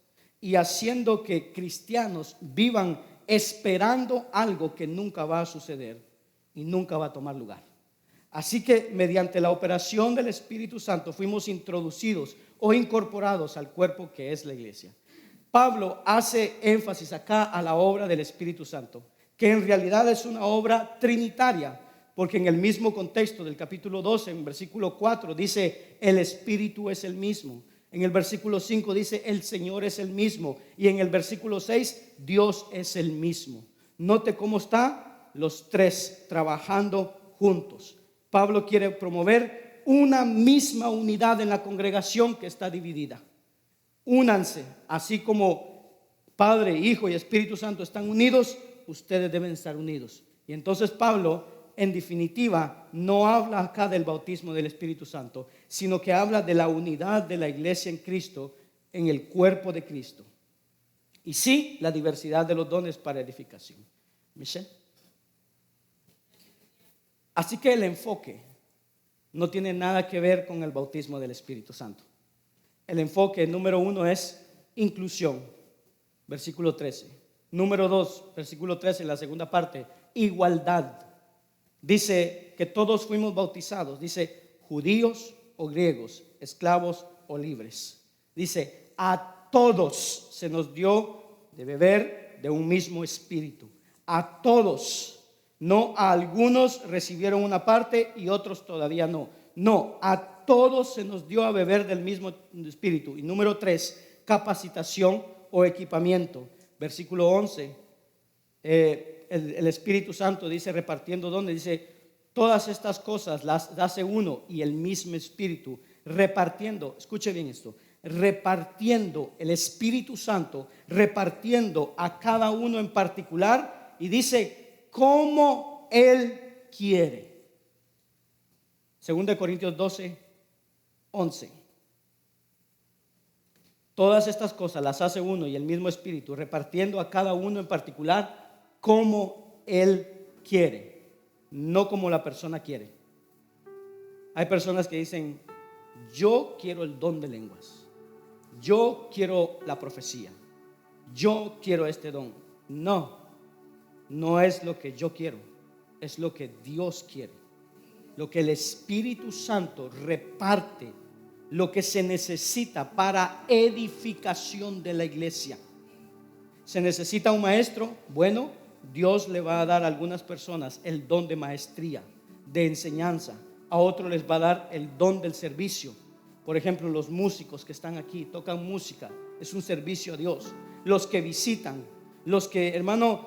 y haciendo que cristianos vivan esperando algo que nunca va a suceder y nunca va a tomar lugar. Así que mediante la operación del Espíritu Santo fuimos introducidos o incorporados al cuerpo que es la iglesia. Pablo hace énfasis acá a la obra del Espíritu Santo, que en realidad es una obra trinitaria, porque en el mismo contexto del capítulo 12, en versículo 4, dice el Espíritu es el mismo. En el versículo 5 dice el Señor es el mismo. Y en el versículo 6 Dios es el mismo. Note cómo está los tres trabajando juntos. Pablo quiere promover una misma unidad en la congregación que está dividida. Únanse, así como Padre, Hijo y Espíritu Santo están unidos, ustedes deben estar unidos. Y entonces Pablo, en definitiva, no habla acá del bautismo del Espíritu Santo, sino que habla de la unidad de la iglesia en Cristo, en el cuerpo de Cristo. Y sí, la diversidad de los dones para edificación. ¿Michelle? Así que el enfoque no tiene nada que ver con el bautismo del Espíritu Santo. El enfoque número 1 es inclusión, versículo 13. Número 2, versículo 13, la segunda parte, igualdad. Dice que todos fuimos bautizados, dice judíos o griegos, esclavos o libres. Dice a todos se nos dio de beber de un mismo espíritu. A todos. No, a algunos recibieron una parte y otros todavía no. No, a todos se nos dio a beber del mismo espíritu. Y número 3, capacitación o equipamiento. Versículo 11, el Espíritu Santo dice, repartiendo ¿dónde? Dice, todas estas cosas las hace uno y el mismo Espíritu, repartiendo, escuche bien esto, repartiendo el Espíritu Santo, repartiendo a cada uno en particular, y dice, como Él quiere. 2 Corintios 12, 11. Todas estas cosas las hace uno y el mismo Espíritu, repartiendo a cada uno en particular como Él quiere, no como la persona quiere. Hay personas que dicen, yo quiero el don de lenguas, yo quiero la profecía, yo quiero este don. No, no es lo que yo quiero, es lo que Dios quiere, lo que el Espíritu Santo reparte, lo que se necesita para edificación de la iglesia. Se necesita un maestro, bueno, Dios le va a dar a algunas personas el don de maestría, de enseñanza. A otros les va a dar el don del servicio. Por ejemplo, los músicos que están aquí, tocan música, es un servicio a Dios. Los que visitan, los que, hermano,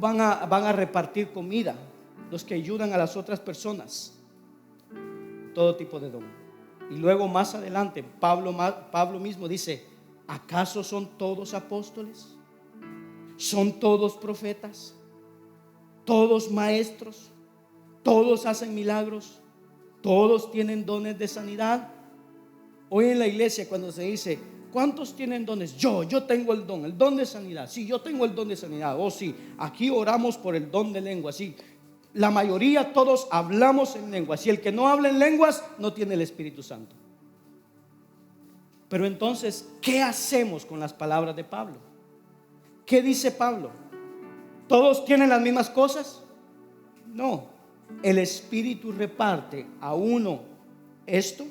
van a repartir comida, los que ayudan a las otras personas, todo tipo de don. Y luego más adelante Pablo mismo dice, ¿acaso son todos apóstoles? ¿Son todos profetas? ¿Todos maestros? ¿Todos hacen milagros? ¿Todos tienen dones de sanidad? Hoy en la iglesia cuando se dice, ¿cuántos tienen dones? Yo tengo el don de sanidad. Sí, yo tengo el don de sanidad. Oh sí, aquí oramos por el don de lengua. Sí, la mayoría, todos hablamos en lenguas. Y el que no habla en lenguas no tiene el Espíritu Santo. Pero entonces, ¿qué hacemos con las palabras de Pablo? ¿Qué dice Pablo? ¿Todos tienen las mismas cosas? No. El Espíritu reparte a uno esto,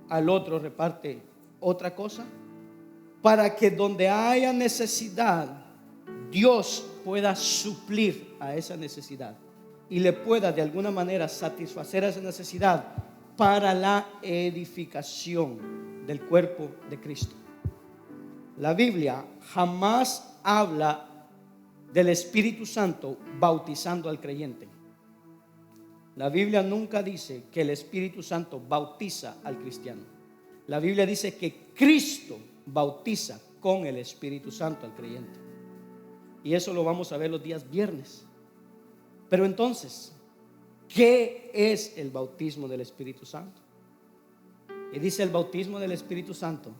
al otro reparte otra cosa, para que donde haya necesidad, Dios pueda suplir a esa necesidad y le pueda de alguna manera satisfacer esa necesidad para la edificación del cuerpo de Cristo. La Biblia jamás habla del Espíritu Santo bautizando al creyente. La Biblia nunca dice que el Espíritu Santo bautiza al cristiano. La Biblia dice que Cristo bautiza con el Espíritu Santo al creyente. Y eso lo vamos a ver los días viernes. Pero entonces, ¿qué es el bautismo del Espíritu Santo? Y dice, el bautismo del Espíritu Santo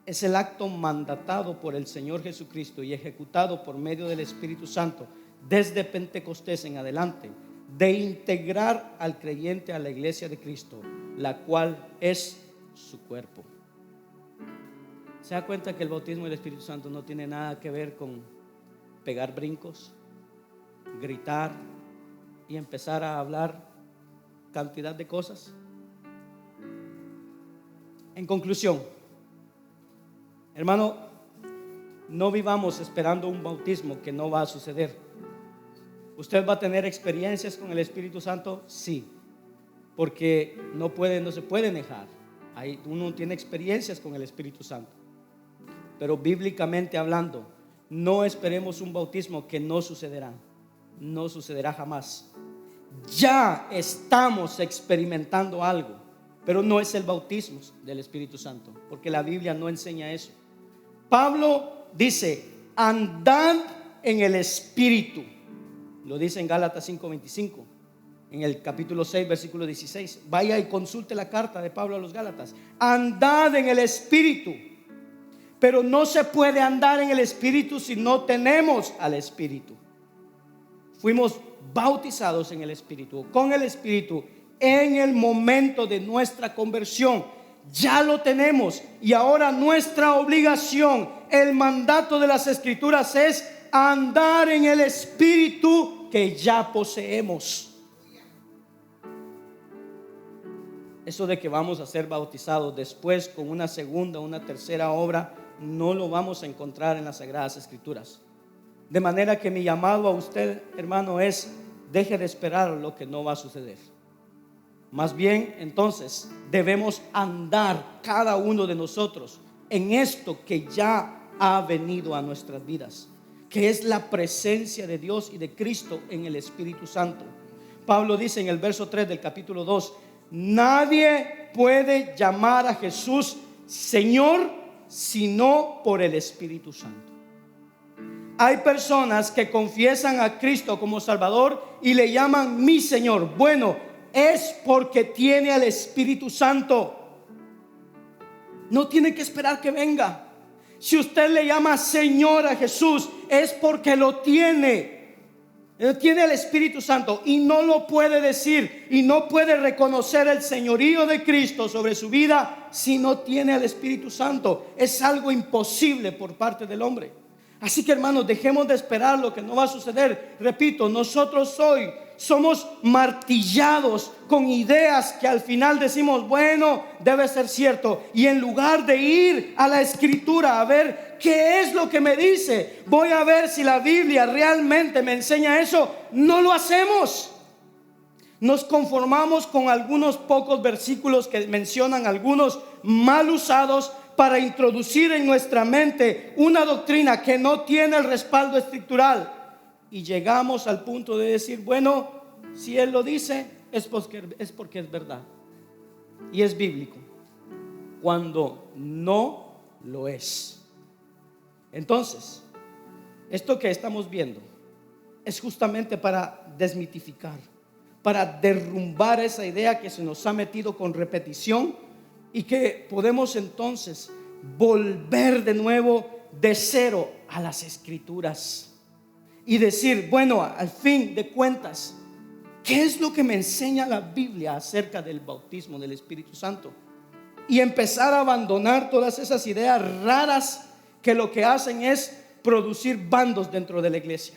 es el acto mandatado por el Señor Jesucristo y ejecutado por medio del Espíritu Santo desde Pentecostés en adelante, de integrar al creyente a la iglesia de Cristo, la cual es su cuerpo. ¿Se da cuenta que el bautismo del Espíritu Santo no tiene nada que ver con pegar brincos, gritar y empezar a hablar cantidad de cosas? En conclusión, hermano, no vivamos esperando un bautismo que no va a suceder. ¿Usted va a tener experiencias con el Espíritu Santo? Sí, porque no se puede negar. Uno tiene experiencias con el Espíritu Santo. Pero bíblicamente hablando, no esperemos un bautismo que no sucederá. No sucederá jamás. Ya estamos experimentando algo, pero no es el bautismo del Espíritu Santo, porque la Biblia no enseña eso. Pablo dice, andad en el Espíritu. Lo dice en Gálatas 5:25, en el capítulo 6, versículo 16. Vaya y consulte la carta de Pablo a los Gálatas. Andad en el Espíritu. Pero no se puede andar en el Espíritu si no tenemos al Espíritu. Fuimos bautizados en el Espíritu, con el Espíritu, en el momento de nuestra conversión. Ya lo tenemos. Y ahora nuestra obligación, el mandato de las Escrituras es andar en el Espíritu que ya poseemos. Eso de que vamos a ser bautizados después con una segunda, una tercera obra, no lo vamos a encontrar en las Sagradas Escrituras. De manera que mi llamado a usted, hermano, es deje de esperar lo que no va a suceder. Más bien, entonces, debemos andar cada uno de nosotros en esto que ya ha venido a nuestras vidas, que es la presencia de Dios y de Cristo en el Espíritu Santo. Pablo dice en el verso 3 del capítulo 2: nadie puede llamar a Jesús Señor sino por el Espíritu Santo. Hay personas que confiesan a Cristo como Salvador y le llaman mi Señor. Bueno, es porque tiene al Espíritu Santo. No tiene que esperar que venga. Si usted le llama Señor a Jesús, es porque lo tiene. Él tiene el Espíritu Santo y no lo puede decir y no puede reconocer el señorío de Cristo sobre su vida si no tiene el Espíritu Santo. Es algo imposible por parte del hombre. Así que, hermanos, dejemos de esperar lo que no va a suceder. Repito, nosotros hoy somos martillados con ideas que al final decimos, bueno, debe ser cierto. Y en lugar de ir a la Escritura a ver qué es lo que me dice, voy a ver si la Biblia realmente me enseña eso, no lo hacemos. Nos conformamos con algunos pocos versículos que mencionan algunos mal usados para introducir en nuestra mente una doctrina que no tiene el respaldo escritural. Y llegamos al punto de decir, bueno, si Él lo dice, es porque es verdad y es bíblico, cuando no lo es. Entonces, esto que estamos viendo es justamente para desmitificar, para derrumbar esa idea que se nos ha metido con repetición, y que podemos entonces volver de nuevo de cero a las Escrituras y decir, bueno, al fin de cuentas, ¿qué es lo que me enseña la Biblia acerca del bautismo del Espíritu Santo? Y empezar a abandonar todas esas ideas raras que lo que hacen es producir bandos dentro de la iglesia,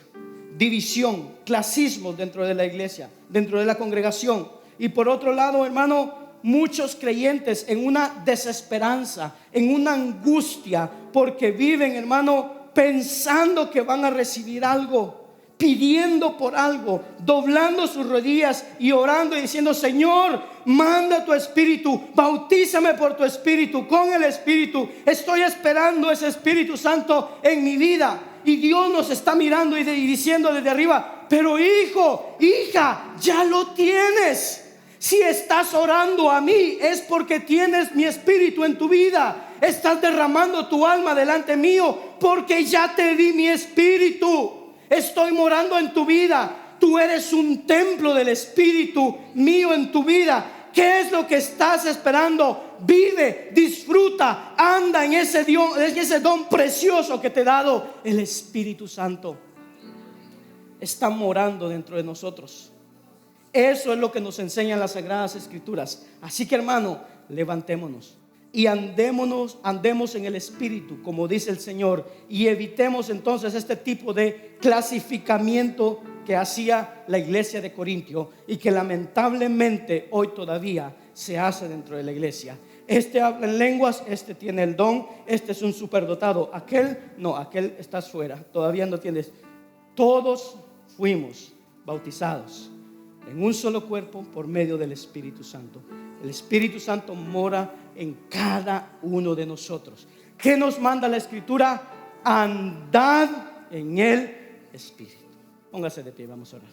división, clasismos dentro de la iglesia, dentro de la congregación. Y por otro lado, hermano, muchos creyentes en una desesperanza, en una angustia, porque viven, hermano, pensando que van a recibir algo, pidiendo por algo, doblando sus rodillas y orando y diciendo, Señor, manda tu Espíritu, bautízame por tu Espíritu, con el Espíritu. Estoy esperando ese Espíritu Santo en mi vida. Y Dios nos está mirando y diciendo desde arriba, pero hijo, hija, ya lo tienes. Si estás orando a mí, es porque tienes mi Espíritu en tu vida. Estás derramando tu alma delante mío, porque ya te di mi Espíritu. Estoy morando en tu vida. Tú eres un templo del Espíritu mío en tu vida. ¿Qué es lo que estás esperando? Vive, disfruta, anda en ese don precioso que te he dado. El Espíritu Santo está morando dentro de nosotros. Eso es lo que nos enseñan las Sagradas Escrituras. Así que, hermano, levantémonos y andemos en el Espíritu, como dice el Señor, y evitemos entonces este tipo de clasificamiento que hacía la iglesia de Corintio y que lamentablemente hoy todavía se hace dentro de la iglesia. Este habla en lenguas, este tiene el don, este es un superdotado, aquel no, aquel está fuera, todavía no tienes. Todos fuimos bautizados en un solo cuerpo por medio del Espíritu Santo. El Espíritu Santo mora en cada uno de nosotros. ¿Qué nos manda la Escritura? Andad en el Espíritu. Póngase de pie, vamos a orar.